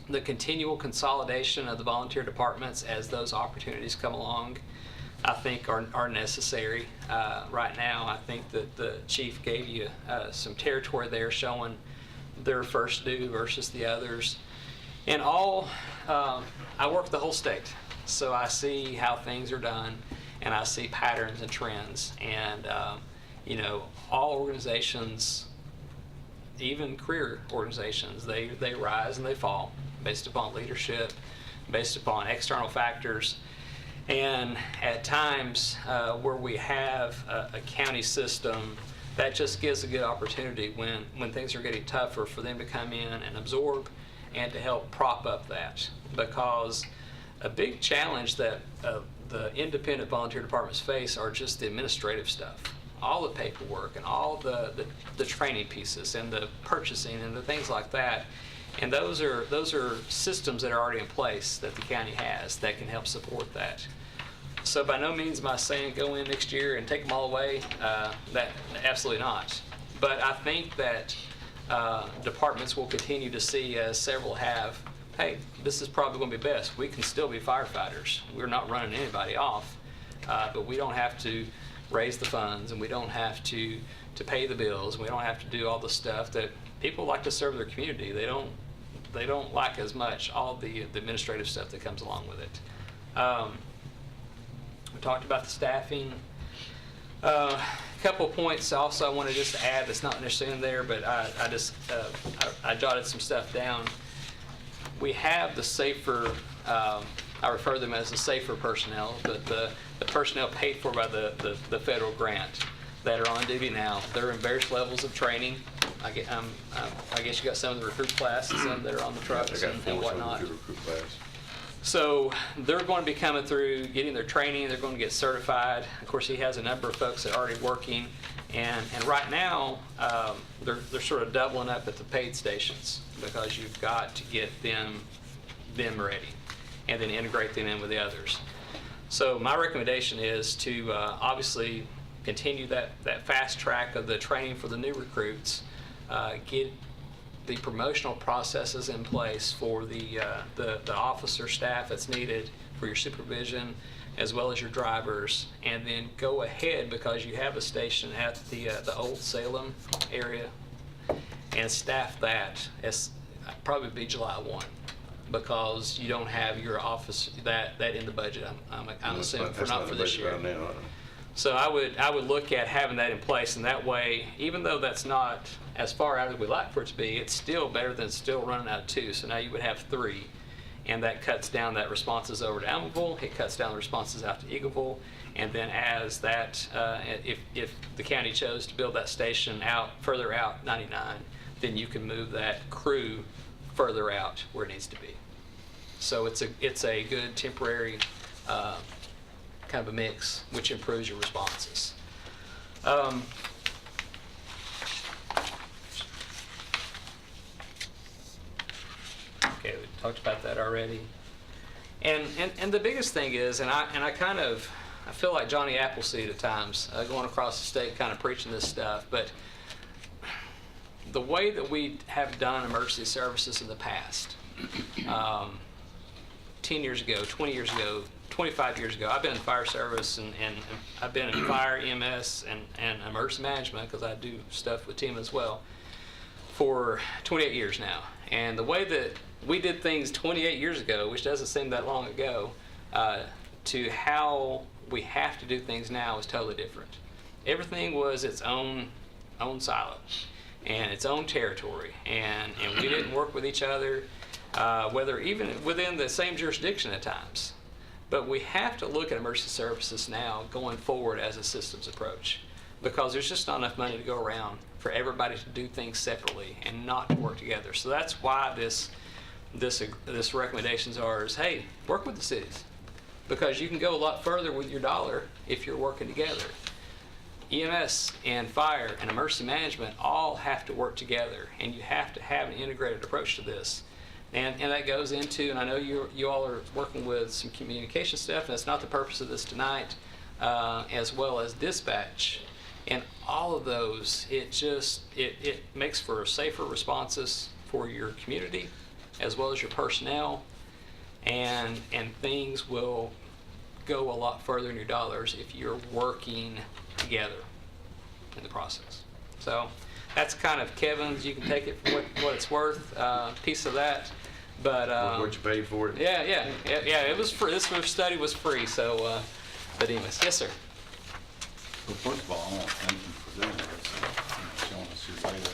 The continual consolidation of the volunteer departments as those opportunities come along, I think are necessary. Right now, I think that the chief gave you some territory there showing their first due versus the others. And I work the whole state, so I see how things are done, and I see patterns and trends. And, all organizations, even career organizations, they rise and they fall based upon leadership, based upon external factors. And at times where we have a county system, that just gives a good opportunity when things are getting tougher for them to come in and absorb and to help prop up that. Because a big challenge that the independent volunteer departments face are just the administrative stuff. All the paperwork and all the training pieces and the purchasing and the things like that. And those are systems that are already in place that the county has that can help support that. So by no means am I saying go in next year and take them all away. That absolutely not. But I think that departments will continue to see, as several have, hey, this is probably going to be best. We can still be firefighters. We're not running anybody off, but we don't have to raise the funds, and we don't have to pay the bills. We don't have to do all the stuff that people like to serve their community. They don't like as much all the administrative stuff that comes along with it. We talked about the staffing. A couple of points also I want to just add that's not necessarily in there, but I jotted some stuff down. We have the safer, I refer to them as the safer personnel, the personnel paid for by the federal grant that are on duty now. They're in various levels of training. I guess you got some of the recruit classes, some that are on the trucks and whatnot. So they're going to be coming through, getting their training. They're going to get certified. Of course, he has a number of folks that are already working, and right now they're sort of doubling up at the paid stations because you've got to get them ready, and then integrate them in with the others. So my recommendation is to obviously continue that fast track of the training for the new recruits, get the promotional processes in place for the officer staff that's needed for your supervision, as well as your drivers, and then go ahead, because you have a station at the old Salem area, and staff that as probably be July 1, because you don't have your office that in the budget. I'm assuming That's not for in the this budget year. right now. So I would look at having that in place, and that way, even though that's not as far out as we'd like for it to be, it's still better than still running out of 2. So now you would have 3, and that cuts down that responses over to Allenville. It cuts down the responses out to Eagleville, and then as that, if the county chose to build that station further out 99, then you can move that crew further out where it needs to be. So it's a good temporary kind of a mix, which improves your responses. Okay, we talked about that already. And the biggest thing is, and I feel like Johnny Appleseed at times, going across the state kind of preaching this stuff, but the way that we have done emergency services in the past, 10 years ago, 20 years ago, 25 years ago, I've been in fire service and I've been in fire, EMS, and emergency management, because I do stuff with TEMA as well, for 28 years now. And the way that we did things 28 years ago, which doesn't seem that long ago, to how we have to do things now is totally different. Everything was its own silo and its own territory, and we didn't work with each other, whether even within the same jurisdiction at times. But we have to look at emergency services now going forward as a systems approach, because there's just not enough money to go around for everybody to do things separately and not to work together. So that's why this recommendations is, hey, work with the cities, because you can go a lot further with your dollar if you're working together. EMS and fire and emergency management all have to work together, and you have to have an integrated approach to this. And that goes into, and I know you all are working with some communication stuff, and that's not the purpose of this tonight, as well as dispatch. And all of those, it makes for safer responses for your community, as well as your personnel, and things will go a lot further in your dollars if you're working together in the process. So that's kind of Kevin's, you can take it for what it's worth, piece of that. But What you paid for it? yeah, it was free. This study was free. So, but anyways, yes, sir. Well, first of all, I want to thank you for doing this, and showing us your data.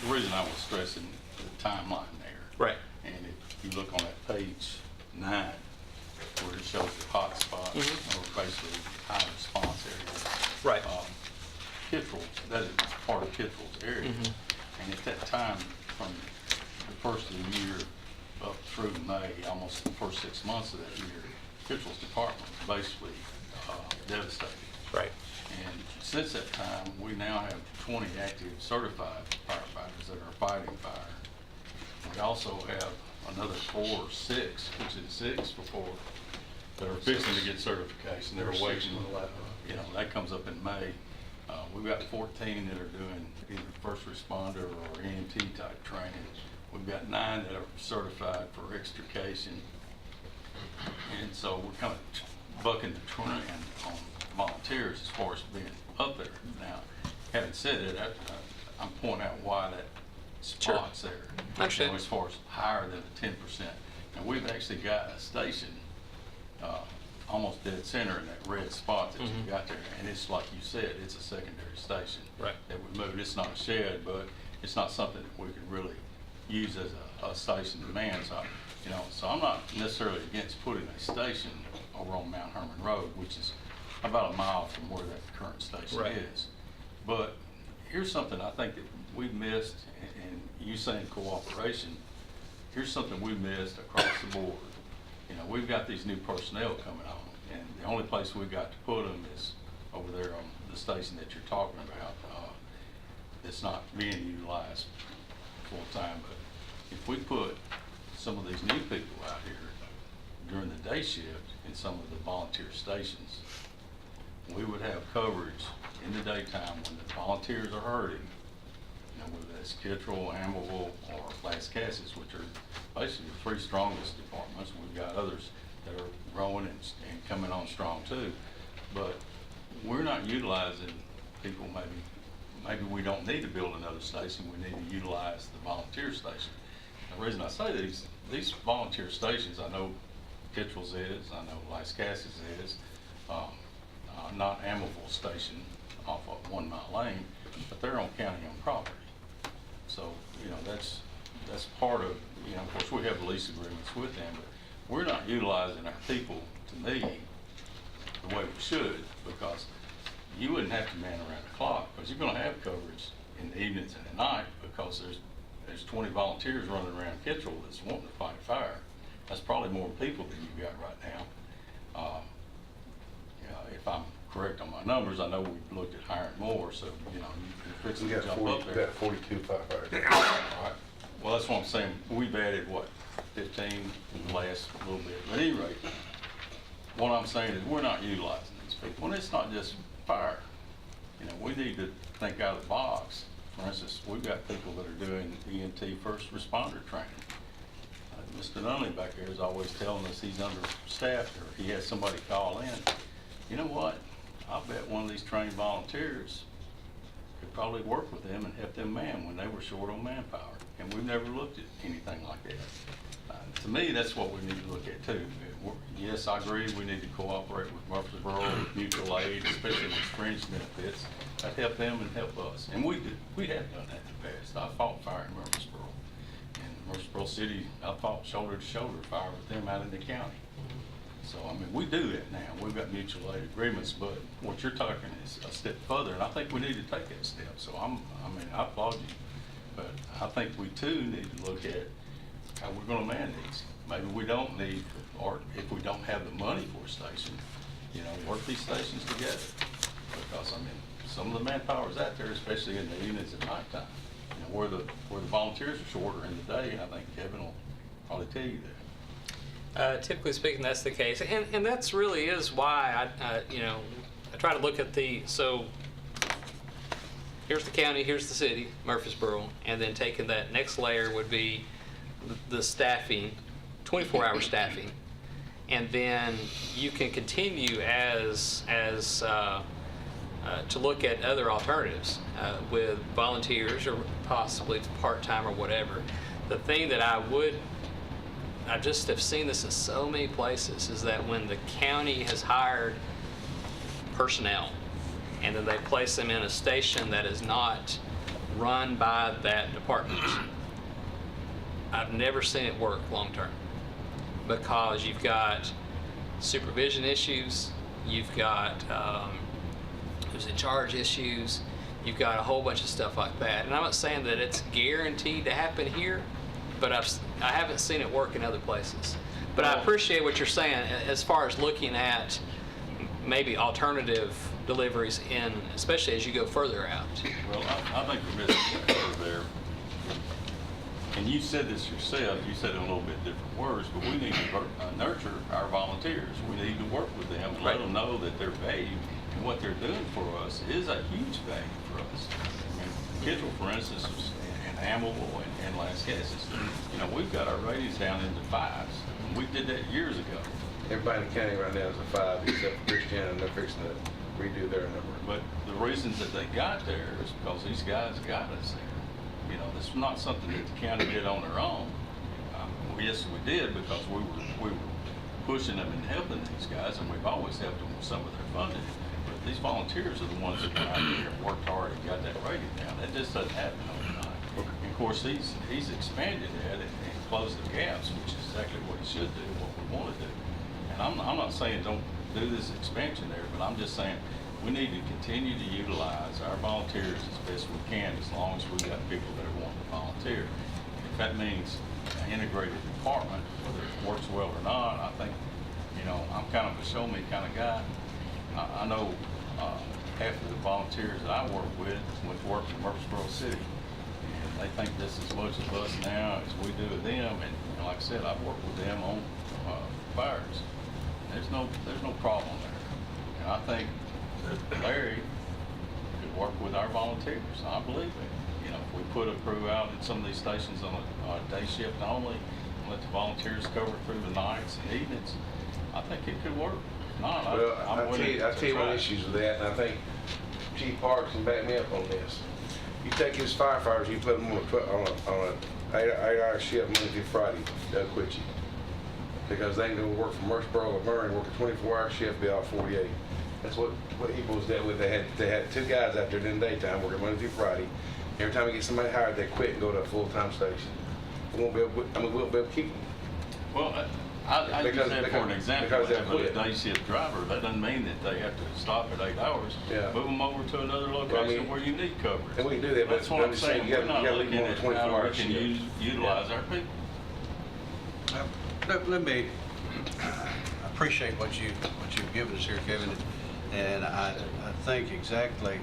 The reason I was stressing the timeline there. Right. And if you look on that page 9, where it shows the hot spots, or basically high response areas. Right. Kittrell, that is part of Kittrell's area. And at that time, from the first of the year up through May, almost the first 6 months of that year, Kittrell's department was basically devastated. Right. And since that time, we now have 20 active certified firefighters that are fighting fire. We also have another 4 or 6, which is 6 before, that are fixing to get certification. They're waiting. You know, that comes up in May. We've got 14 that are doing either first responder or EMT type training. We've got 9 that are certified for extrication. And so we're kind of bucking the trend on volunteers as far as being up there. Now, having said that, I'm pointing out why that spot's there. Understood. You know, as far as higher than the 10%. And we've actually got a station almost dead center in that red spot that you got there. And it's like you said, it's a secondary station. Right. That we moved. It's not a shed, but it's not something that we could really use as a station demand. So, you know, so I'm not necessarily against putting a station over on Mount Herman Road, which is about a mile from where that current station Right. is. But here's something I think that we missed, and you saying cooperation, here's something we missed across the board. You know, we've got these new personnel coming on, and the only place we got to put them is over there on the station that you're talking about. It's not being utilized full time, but if we put some of these new people out here during the day shift in some of the volunteer stations, we would have coverage in the daytime when the volunteers are hurting, you know, whether that's Kittrell, Amberville, or Lascassas, which are basically the three strongest departments. We've got others that are growing and coming on strong too. But we're not utilizing people, maybe we don't need to build another station, we need to utilize the volunteer station. The reason I say these volunteer stations, I know Kittrell's is, I know Lascassas is, not Amberville Station off of 1 Mile Lane, but they're on county-owned property. So, you know, that's part of, you know, of course we have lease agreements with them, but we're not utilizing our people, to me, the way we should, because you wouldn't have to man around the clock, because you're gonna have coverage in the evenings and at night, because there's 20 volunteers running around Kittrell that's wanting to fight fire. That's probably more people than you've got right now. You know, if I'm correct on my numbers, I know we've looked at hiring more, so, you know, you're fixing We to got jump up there. 42 firefighters. All right. Well, that's what I'm saying. We've added, what, 15 in the last little bit. But at any rate, what I'm saying is we're not utilizing these people. And it's not just fire. You know, we need to think out of the box. For instance, we've got people that are doing EMT first responder training. Mr. Nunley back there is always telling us he's understaffed or he has somebody call in. You know what? I bet one of these trained volunteers could probably work with them and help them man when they were short on manpower. And we've never looked at anything like that. To me, that's what we need to look at too. Yes, I agree, we need to cooperate with Murfreesboro, with mutual aid, especially with fringe benefits. That help them and help us. And we have done that in the past. I fought fire in Murfreesboro. In Murfreesboro City, I fought shoulder to shoulder fire with them out in the county. So, I mean, we do that now. We've got mutual aid agreements, but what you're talking is a step further, and I think we need to take that step. So I applaud you. But I think we too need to look at how we're gonna man these. Maybe we don't need, or if we don't have the money for a station, you know, work these stations together. Because, I mean, some of the manpower is out there, especially in the evenings and nighttime. You know, where the volunteers are shorter in the day, and I think Kevin will probably tell you that. Typically speaking, that's the case, and that's really is why I try to look at so here's the county, here's the city, Murfreesboro, and then taking that next layer would be the staffing, 24-hour staffing, and then you can continue as to look at other alternatives with volunteers or possibly part-time or whatever. The thing that I just have seen this in so many places, is that when the county has hired personnel and then they place them in a station that is not run by that department, I've never seen it work long term, because you've got supervision issues, you've got who's in charge issues, you've got a whole bunch of stuff like that. And I'm not saying that it's guaranteed to happen here, but I haven't seen it work in other places. But I appreciate what you're saying as far as looking at maybe alternative deliveries especially as you go further out. Well, I think we're missing that there. And you said this yourself, you said it in a little bit different words, but we need to nurture our volunteers. We need to work with them and let them know that their value and what they're doing for us is a huge value for us. I mean, Kittrell, for instance, and Amberville and Lascassas, you know, we've got our ratings down into 5s. We did that years ago. Everybody in the county right now is a 5 except for Christian, and they're fixing to redo their number. But the reasons that they got there is because these guys got us there. You know, this is not something that the county did on their own. Yes, we did, because we were pushing them and helping these guys, and we've always helped them with some of their funding. But these volunteers are the ones that got out there and worked hard and got that rating down. That just doesn't happen overnight. And of course, he's expanded that and closed the gaps, which is exactly what he should do, what we want to do. And I'm not saying don't do this expansion there, but I'm just saying we need to continue to utilize our volunteers as best we can, as long as we've got people that are wanting to volunteer. If that means an integrated department, whether it works well or not, I think, you know, I'm kind of a show me kind of guy. I know half of the volunteers that I work with went to work in Murfreesboro City, and they think this as much of us now as we do of them. And like I said, I've worked with them on fires. There's no problem there. And I think that Larry could work with our volunteers. I believe it. You know, if we put a crew out at some of these stations on a day shift only, and let the volunteers cover through the nights and evenings, I think it could work. If not, Well, I'm I'll willing tell you to one try. issues with that, and I think Chief Parks can back me up on this. You take his firefighters, you put them on a 8-hour shift Monday through Friday, they'll quit you. Because they can go work from Murfreesboro or Murray, work a 24-hour shift, be out 48. That's what Eagles dealt with. They had 2 guys out there during the daytime working Monday through Friday. Every time we get somebody hired, they quit and go to a full-time station. We won't be able, we won't be able to keep them. Well, I use Because- that for an example. because If they they'll put a quit. day shift driver, that doesn't mean that they have to stop at 8 hours. Yeah. Move them over to another location where you need coverage. And we can do that, but That's what I'm just saying, saying. you We're not gotta leave looking them on at a 24 how hour we can shift. utilize our people. Let me, I appreciate what you've given us here, Kevin, and I think exactly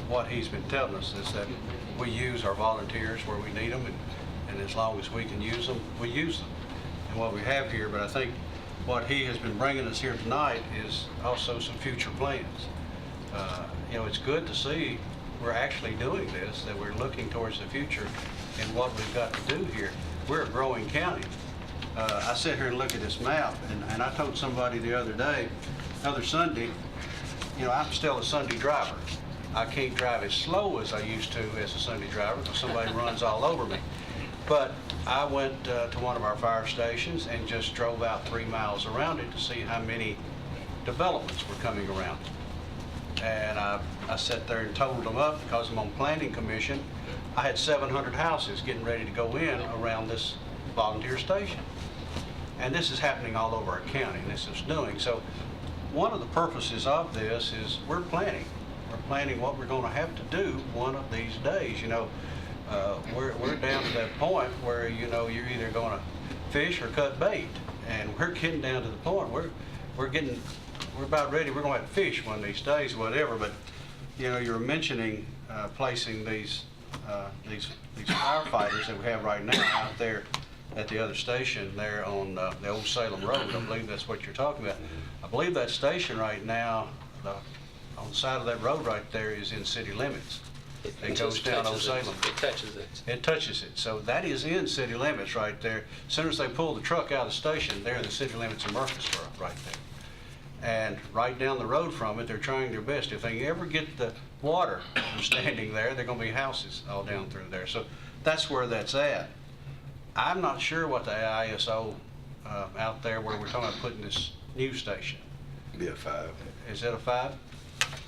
what he's been telling us is that we use our volunteers where we need them, and as long as we can use them, we use them. And what we have here, but I think what he has been bringing us here tonight is also some future plans. You know, it's good to see we're actually doing this, that we're looking towards the future and what we've got to do here. We're a growing county. I sit here and look at this map, and I told somebody the other Sunday, you know, I'm still a Sunday driver. I can't drive as slow as I used to as a Sunday driver because somebody runs all over me. But I went to one of our fire stations and just drove out 3 miles around it to see how many developments were coming around. And I sat there and totaled them up because I'm on planning commission. I had 700 houses getting ready to go in around this volunteer station. And this is happening all over our county, and this is doing. So one of the purposes of this is we're planning. We're planning what we're going to have to do one of these days. You know, we're down to that point where, you know, you're either going to fish or cut bait. And we're getting down to the point we're about ready. We're going to have to fish one of these days, whatever. But, you know, you're mentioning placing these firefighters that we have right now out there at the other station there on the old Salem Road. I believe that's what you're talking about. I believe that station right now, on the side of that road right there, is in city limits. It goes just down Old touches it. Salem. It touches it. It touches it. So that is in city limits right there. As soon as they pull the truck out of the station, they're in the city limits of Murfreesboro right there. And right down the road from it, they're trying their best. If they ever get the water from standing there, they're going to be houses all down through there. So that's where that's at. I'm not sure what the ISO out there where we're talking about putting this new station. Be a 5. Is it a 5?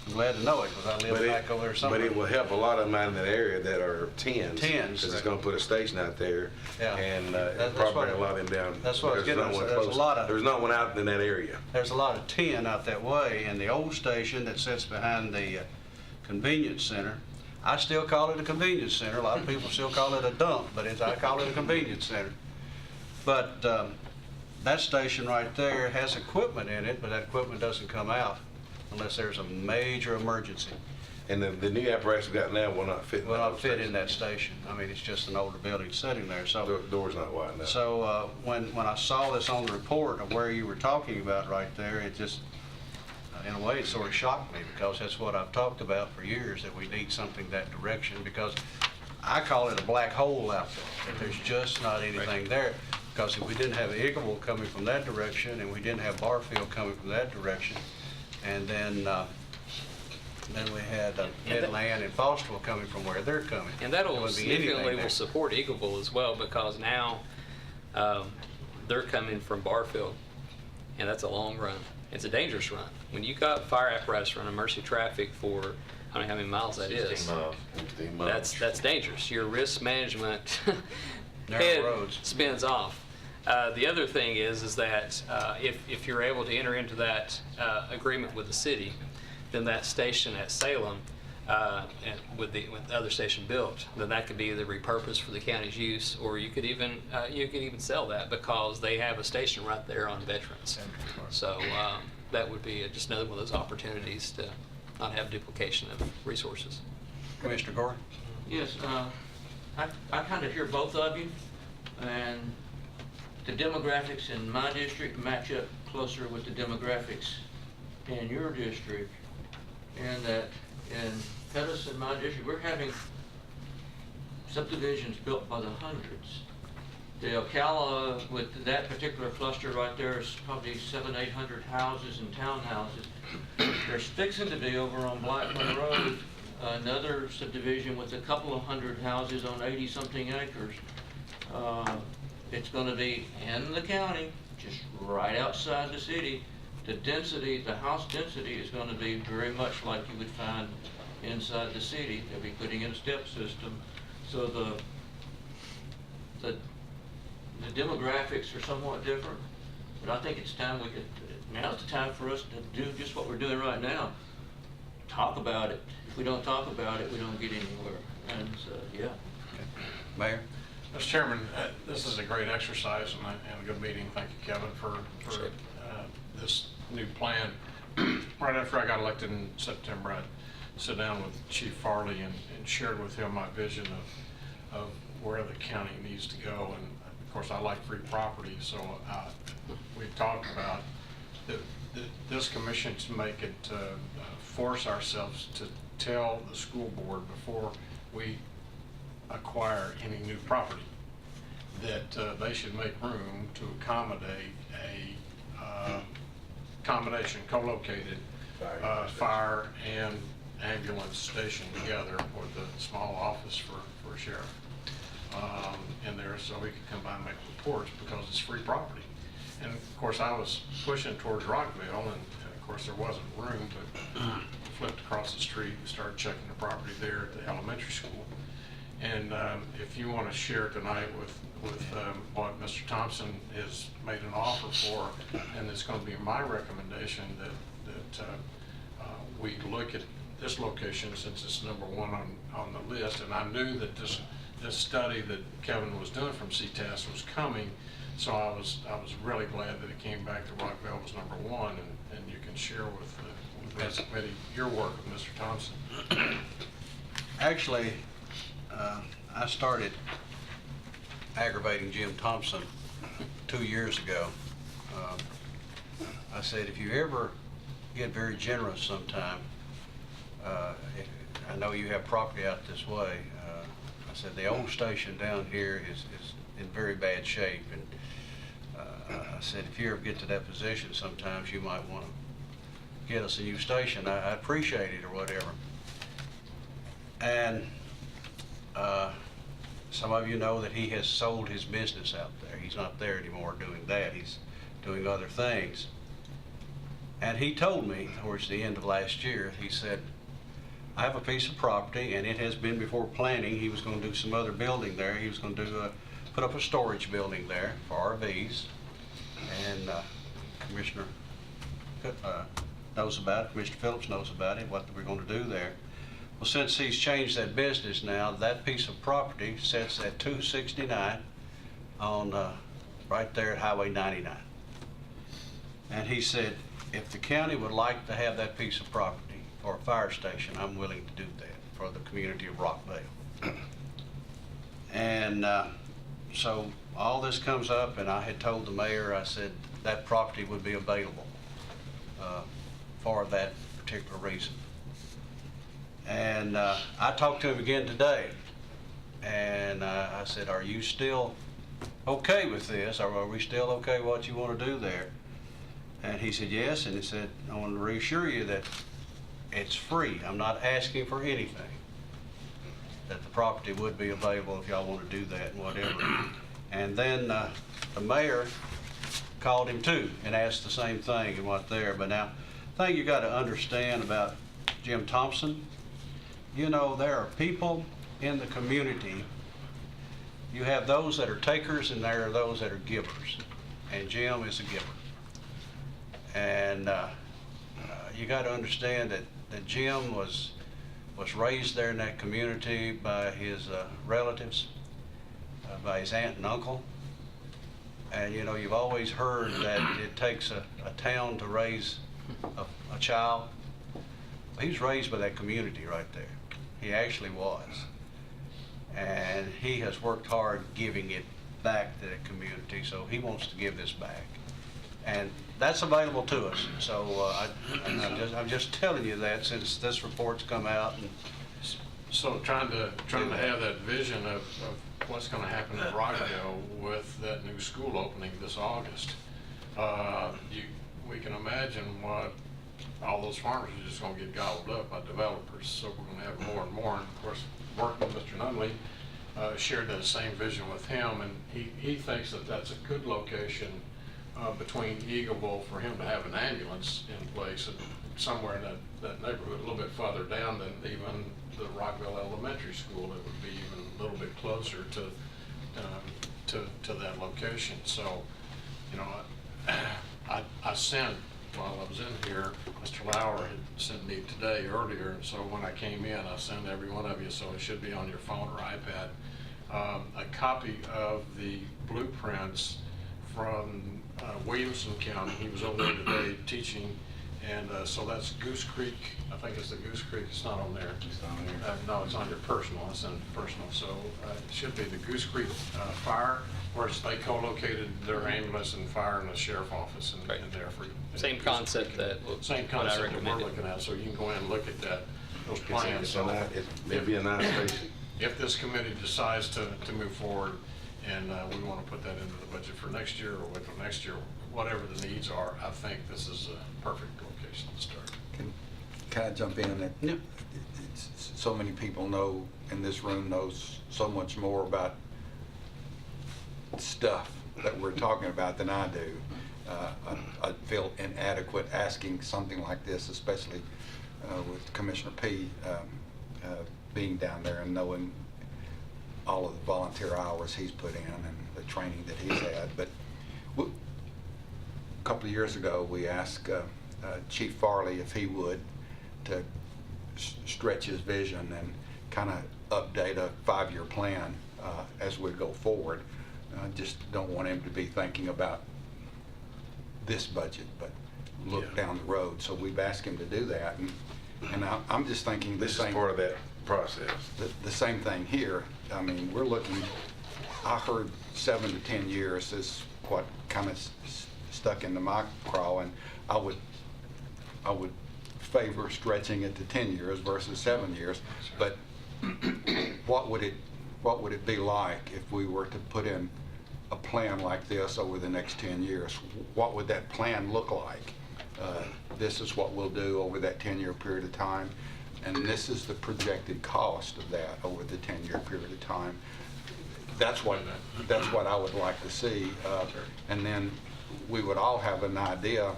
I'm glad to know it because I live back over there somewhere. But it will help a lot of them out in that area that are 10s. 10s, Because it's going to put a station out there. Yeah. And That's probably what- bring a lot of them down. that's what I was There's getting not at. one There's a close. lot of- There's not one out in that area. There's a lot of 10 out that way, and the old station that sits behind the convenience center, I still call it a convenience center. A lot of people still call it a dump, but I call it a convenience center. But that station right there has equipment in it, but that equipment doesn't come out unless there's a major emergency. And the new apparatus we got now will not fit in Will that not old fit station. in that station. I mean, it's just an older building sitting there, so. The door's not wide enough. So when I saw this on the report of where you were talking about right there, it just, in a way, it sort of shocked me because that's what I've talked about for years, that we need something that direction, because I call it a black hole out there, that there's just not anything there. Because if we didn't have Eagleville coming from that direction, and we didn't have Barfield coming from that direction, and then we had Midland and Fosterville coming from where they're coming. And that'll There wouldn't be anything significantly there. will support Eagleville as well, because now they're coming from Barfield, and that's a long run. It's a dangerous run. When you got fire apparatus running Mercy traffic for, I don't know how many miles that is. 16 miles. 15 miles. That's dangerous. Your risk management Narrow head roads. spins off. The other thing is that if you're able to enter into that agreement with the city, then that station at Salem, and with the other station built, then that could be either repurposed for the county's use, or you could even sell that because they have a station right there on Veterans. So that would be just another one of those opportunities to not have duplication of resources. Commissioner Gore? Yes, I kind of hear both of you, and the demographics in my district match up closer with the demographics in your district. and that in Pettus and my district, we're having subdivisions built by the hundreds. The Ocala, with that particular cluster right there, is probably 700-800 houses and townhouses. There's fixing to be over on Blackman Road, another subdivision with a couple of hundred houses on 80-something acres. It's going to be in the county, just right outside the city. The density, the house density is going to be very much like you would find inside the city. They'll be putting in a step system. So the demographics are somewhat different, but I think it's time now's the time for us to do just what we're doing right now. Talk about it. If we don't talk about it, we don't get anywhere. And so, yeah. Mayor? Mr. Chairman, this is a great exercise and a good meeting. Thank you, Kevin, for this new plan. Right after I got elected in September, I sat down with Chief Farley and shared with him my vision of where the county needs to go. And of course, I like free property, so we've talked about this commission to make it force ourselves to tell the school board before we acquire any new property that they should make room to accommodate a combination co-located fire and ambulance station together with a small office for a sheriff in there, so we could come by and make reports because it's free property. And of course, I was pushing towards Rockville, and of course there wasn't room, but flipped across the street and started checking the property there at the elementary school. And if you want to share tonight with what Mr. Thompson has made an offer for, and it's going to be my recommendation that we look at this location since it's number one on the list. And I knew that this study that Kevin was doing from CTAS was coming, so I was really glad that it came back to Rockville was number one, and you can share with the committee your work with Mr. Thompson. Actually, I started aggravating Jim Thompson 2 years ago. I said, if you ever get very generous sometime, I know you have property out this way. I said, the old station down here is in very bad shape. And I said, if you ever get to that position, sometimes you might want to get us a new station. I appreciate it or whatever. And some of you know that he has sold his business out there. He's not there anymore doing that. He's doing other things. And he told me towards the end of last year, he said, I have a piece of property, and it has been before planning. He was going to do some other building there. He was going to put up a storage building there for RVs. And Commissioner knows about it. Commissioner Phillips knows about it, what we're going to do there. Well, since he's changed that business now, that piece of property sits at 269 on right there at Highway 99. And he said, if the county would like to have that piece of property for a fire station, I'm willing to do that for the community of Rockville. And so all this comes up, and I had told the mayor, I said that property would be available for that particular reason. And I talked to him again today, and I said, are you still okay with this? Or are we still okay with what you want to do there? And he said, yes. And he said, I want to reassure you that it's free. I'm not asking for anything. That the property would be available if y'all want to do that and whatever. And then the mayor called him too and asked the same thing and what there. But now, the thing you got to understand about Jim Thompson, you know, there are people in the community. You have those that are takers and there are those that are givers. And Jim is a giver. And you got to understand that Jim was raised there in that community by his relatives, by his aunt and uncle. And you know, you've always heard that it takes a town to raise a child. He was raised by that community right there. He actually was. And he has worked hard giving it back to the community, so he wants to give this back. And that's available to us. So I'm just telling you that since this report's come out. And So trying to have that vision of what's gonna happen in Rockville with that new school opening this August. We can imagine what all those farmers are just gonna get gobbled up by developers. So we're gonna have more and more. And of course, working with Mr. Nunley, shared that same vision with him, and he thinks that that's a good location between Eagleville for him to have an ambulance in place, and somewhere in that neighborhood, a little bit farther down than even the Rockville Elementary School. It would be even a little bit closer to that location. So, you know, I sent, while I was in here, Mr. Lauer had sent me today earlier, and so when I came in, I sent every one of you, so it should be on your phone or iPad, a copy of the blueprints from Williamson County. He was over there today teaching, and so that's Goose Creek. I think it's the Goose Creek. It's not on there. It's not on there. No, it's on your personal. It's in personal. So it should be the Goose Creek Fire, where they co-located their ambulance and fire in the sheriff office in there for Same Goose concept Creek. that Same what I concept that we're recommended. looking at. So you can go in and look at those plans. So it'd be a nice station. If this committee decides to move forward and we want to put that into the budget for next year or wait till next year, whatever the needs are, I think this is a perfect location to start. Can I jump in? Yeah. So many people know, in this room knows so much more about stuff that we're talking about than I do. I feel inadequate asking something like this, especially with Commissioner P. Being down there and knowing all of the volunteer hours he's put in and the training that he's had. But a couple of years ago, we asked Chief Farley if he would to stretch his vision and kind of update a 5-year plan as we go forward. I just don't want him to be thinking about this budget, but look down the road. So we've asked him to do that, and I'm just thinking the This same. is part of that process. The same thing here. I mean, we're looking, I heard 7 to 10 years is what kind of stuck into my craw, and I would favor stretching it to 10 years versus 7 years. But what would it be like if we were to put in a plan like this over the next 10 years? What would that plan look like? This is what we'll do over that 10-year period of time, and this is the projected cost of that over the 10-year period of time. That's what I would like to see, and then we would all have an idea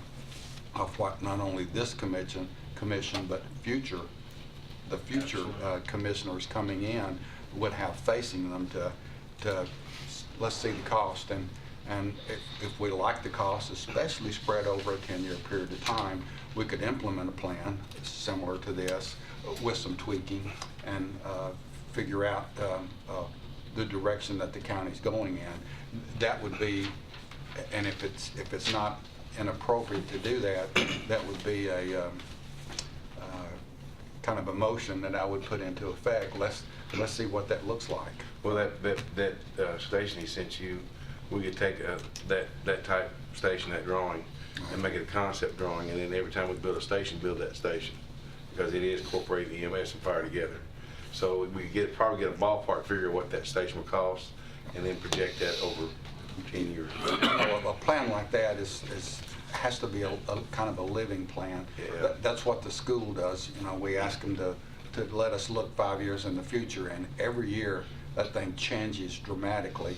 of what not only this commission, but the future commissioners coming in would have facing them to let's see the cost, and if we like the cost, especially spread over a 10-year period of time, we could implement a plan similar to this with some tweaking and figure out the direction that the county's going in. That would be, and if it's not inappropriate to do that, that would be a kind of a motion that I would put into effect. Let's see what that looks like. Well, that station he sent you, we could take that type station, that drawing, and make it a concept drawing, and then every time we build a station, build that station, because it is incorporating EMS and fire together. So we probably get a ballpark figure of what that station would cost, and then project that over 10 years. A plan like that has to be a kind of a living plan. Yeah. That's what the school does. You know, we ask them to let us look 5 years in the future, and every year that thing changes dramatically.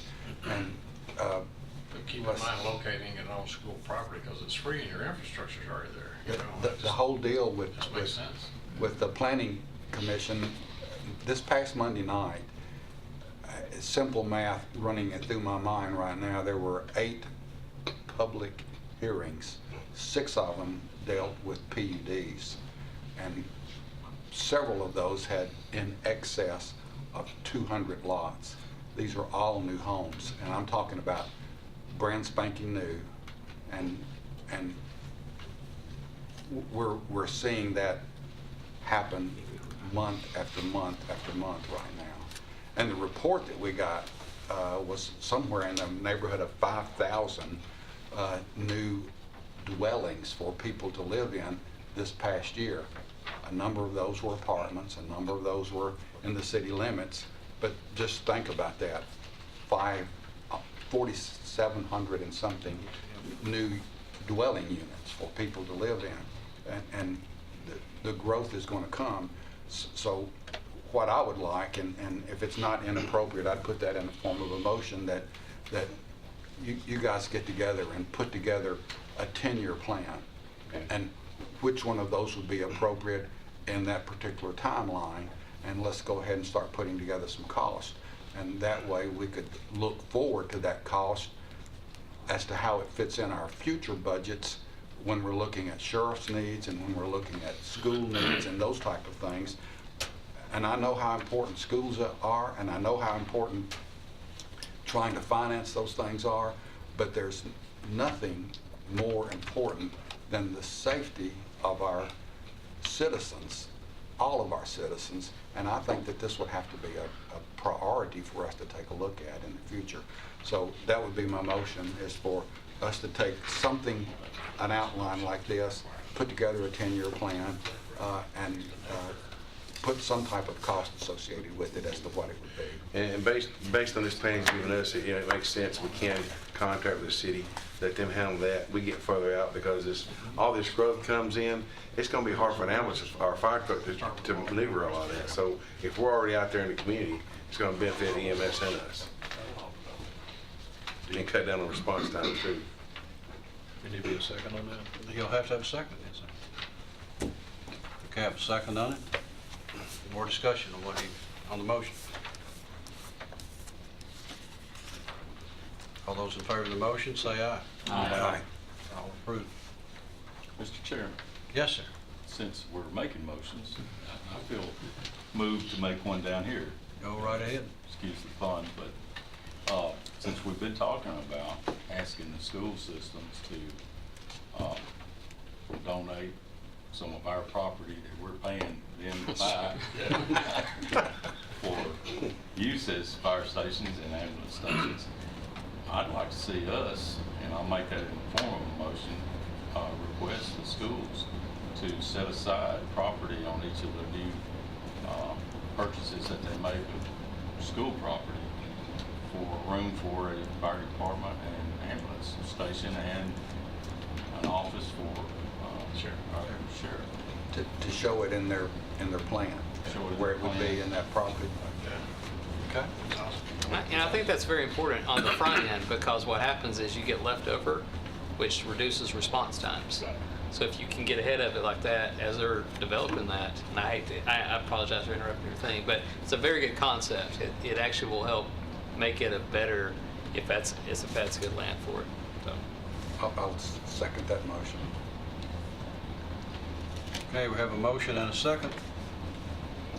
And But keep in mind locating it on school property, because it's free and your infrastructure's already there. You know, the whole deal with just makes sense. with the planning commission, this past Monday night, simple math running it through my mind right now, there were 8 public hearings. 6 of them dealt with PUDs, and several of those had in excess of 200 lots. These are all new homes, and I'm talking about brand spanking new, and we're seeing that happen month after month after month right now. And the report that we got was somewhere in the neighborhood of 5,000 new dwellings for people to live in this past year. A number of those were apartments, a number of those were in the city limits, but just think about that. 4,700 and something new dwelling units for people to live in. And the growth is going to come. So what I would like, and if it's not inappropriate, I'd put that in the form of a motion that you guys get together and put together a 10-year plan. And which one of those would be appropriate in that particular timeline, and let's go ahead and start putting together some cost. And that way we could look forward to that cost as to how it fits in our future budgets when we're looking at sheriff's needs and when we're looking at school needs and those type of things. And I know how important schools are, and I know how important trying to finance those things are, but there's nothing more important than the safety of our citizens, all of our citizens, and I think that this would have to be a priority for us to take a look at in the future. So that would be my motion, is for us to take something, an outline like this, put together a 10-year plan, and put some type of cost associated with it as to what it would be. And based on this plan he's given us, it makes sense. We can contract with the city, let them handle that. We get further out because all this growth comes in. It's going to be hard for an ambulance or a fire truck to maneuver a lot of that. So if we're already out there in the community, it's going to benefit EMS and us. And cut down on response time too. Can you be a second on that? He'll have to have a second, yes, sir. Okay, have a second on it. More discussion on the motion. All those in favor of the motion, say aye. Aye. All approved. Mr. Chairman, Yes, sir. since we're making motions, I feel moved to make one down here. Go right ahead. Excuse the pun, but since we've been talking about asking the school systems to donate some of our property that we're paying them to buy for use as fire stations and ambulance stations, I'd like to see us, and I'll make that in the form of a motion, request the schools to set aside property on each of the new purchases that they make of school property for room for a fire department and ambulance station and an office for our sheriff. To show it in their plan, Show it in where their it would plan. be in that property. Okay. And I think that's very important on the front end, because what happens is you get leftover, which reduces response times. So if you can get ahead of it like that as they're developing that, and I apologize for interrupting your thing, but it's a very good concept. It actually will help make it a better, if that's good land for it. So. I'll second that motion. Okay, we have a motion and a second.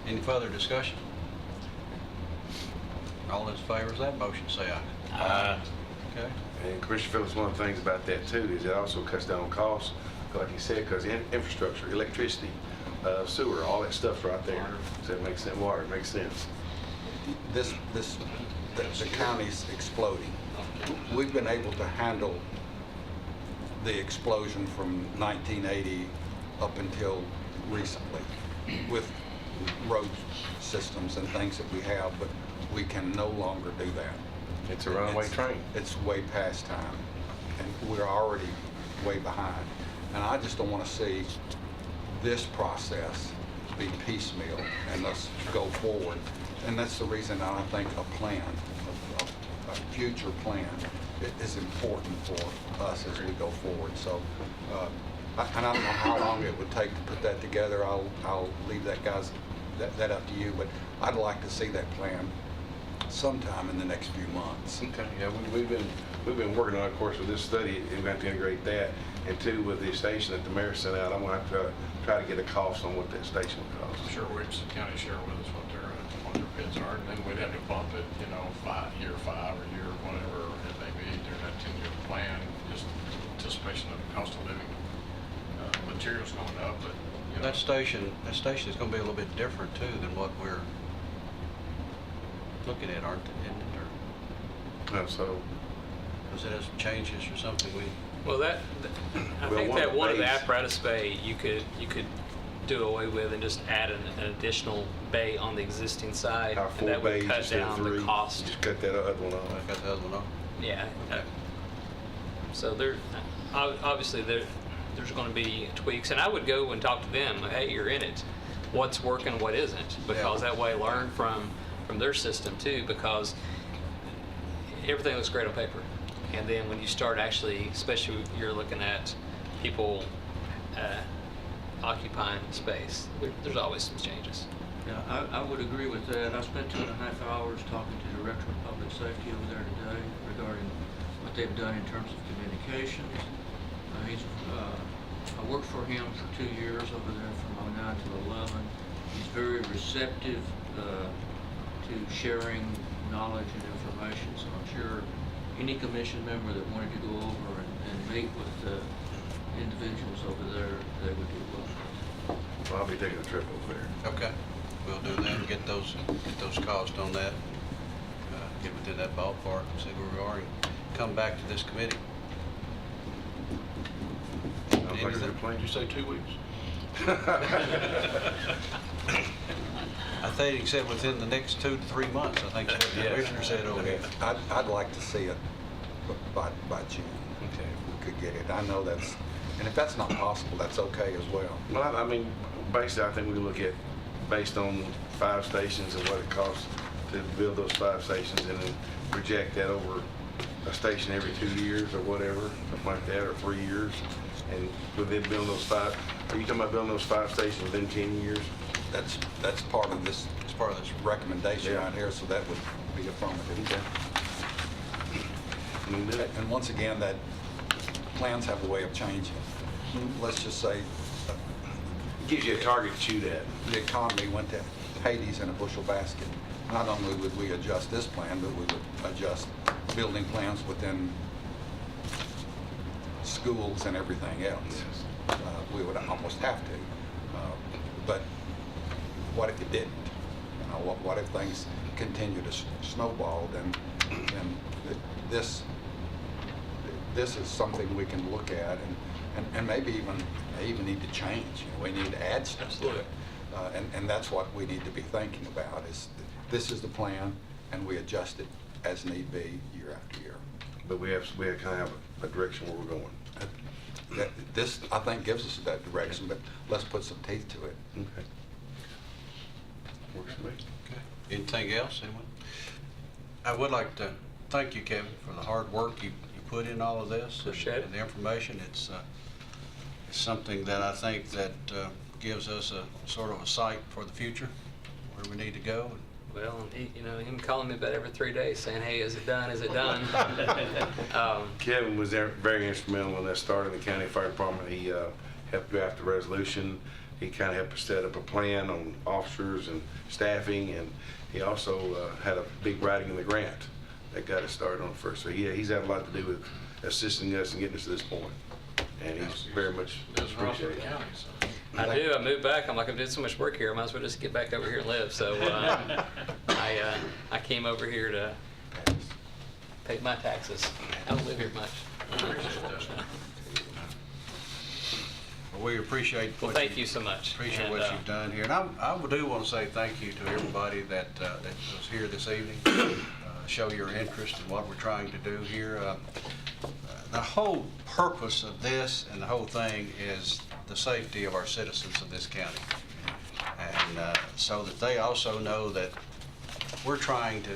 Any further discussion? All those in favor of that motion, say aye. Aye. Okay. And Commissioner Phillips, one of the things about that too is it also cuts down on costs, like you said, because infrastructure, electricity, sewer, all that stuff's right there. So it makes sense. Water, it makes sense. The county's exploding. We've been able to handle the explosion from 1980 up until recently with road systems and things that we have, but we can no longer do that. It's a runaway train. It's way past time, and we're already way behind. And I just don't want to see this process be piecemeal and let's go forward. And that's the reason I think a plan, a future plan, is important for us as we go forward. So, and I don't know how long it would take to put that together. I'll leave that up to you, but I'd like to see that plan sometime in the next few months. Okay, yeah, we've been working on, of course, with this study, and we have to integrate that, and two, with the station that the mayor sent out, I'm gonna have to try to get a cost on what that station would cost. I'm sure Williamson County share with us what their bids are, and then we'd have to bump it, year five or year whatever it may be during that 10-year plan, just anticipation of the cost of living, materials going up, but, That station is going to be a little bit different too than what we're looking at, aren't it? Isn't it? So, Because it has changes or something. Well, I Well, think one that of one of the bays- apparatus bay you could do away with and just add an additional bay on the existing side, Our and 4 that would bays cut instead of down 3. the cost. Just cut that other one off. Got the other one off. Yeah. So obviously there's going to be tweaks, and I would go and talk to them. Hey, you're in it. What's working, what isn't? Because that way, learn from their system too. Because everything looks great on paper, and then when you start actually, especially if you're looking at people occupying space, there's always some changes. Yeah, I would agree with that. I spent 2.5 hours talking to the Director of Public Safety over there today regarding what they've done in terms of communications. I worked for him for 2 years over there from 09 to 11. He's very receptive to sharing knowledge and information, so I'm sure any commission member that wanted to go over and meet with the individuals over there, they would do well. Well, I'll be taking a trip over there. Okay, we'll do that, get those costs on that, get within that ballpark, see where we are, and come back to this committee. Sounds like a good plan. Did you say 2 weeks? I think he said within the next 2 to 3 months, I think that's what the commissioner said over here. I'd like to see it by June. Okay. If we could get it. I know that's, and if that's not possible, that's okay as well. Well, I mean, basically, I think we can look at, based on 5 stations and what it costs to build those 5 stations, and then project that over a station every 2 years or whatever, something like that, or 3 years. And within building those 5, are you talking about building those 5 stations within 10 years? That's part of this, It's part of this. recommendation Yeah. right here, so that would be affirmative. I mean, do it. And once again, that plans have a way of changing. Let's just say Gives you a target to shoot at. the economy went to Hades in a bushel basket. Not only would we adjust this plan, but we would adjust building plans within schools and everything else. We would almost have to. But what if it didn't? You know, what if things continue to snowball? Then this is something we can look at and maybe even need to change. You know, we need to add stuff to it. And that's what we need to be thinking about is this is the plan and we adjust it as need be year after year. But we kind of have a direction where we're going. This, I think, gives us that direction, but let's put some teeth to it. Okay. Works for me. Okay. Anything else, anyone? I would like to thank you, Kevin, for the hard work you put in all of this. Appreciate it. And the information. It's something that I think that gives us a sort of a sight for the future, where we need to go. Well, him calling me about every 3 days saying, hey, is it done, is it done? Kevin was there very instrumental when that started in the county fire department. He helped draft the resolution. He kind of helped us set up a plan on officers and staffing, and he also had a big writing in the grant that got us started on first. So he's had a lot to do with assisting us and getting us to this point, and he's very much Lives in Rockford appreciated. County, so. I do. I moved back. I'm like, I've did so much work here. I might as well just get back over here and live. So I came over here to pay my taxes. I don't live here much. Well, we appreciate Well, what thank you so much. Appreciate And, what you've done here. And I do want to say thank you to everybody that was here this evening. Show your interest in what we're trying to do here. The whole purpose of this and the whole thing is the safety of our citizens of this county. And so that they also know that we're trying to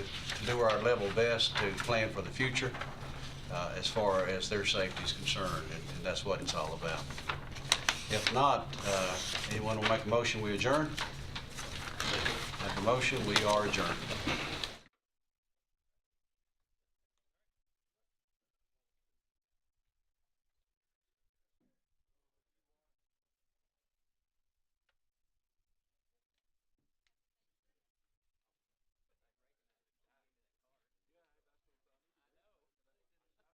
do our level best to plan for the future as far as their safety is concerned. And that's what it's all about. If not, anyone will make a motion, we adjourn? Make a motion, we are adjourned.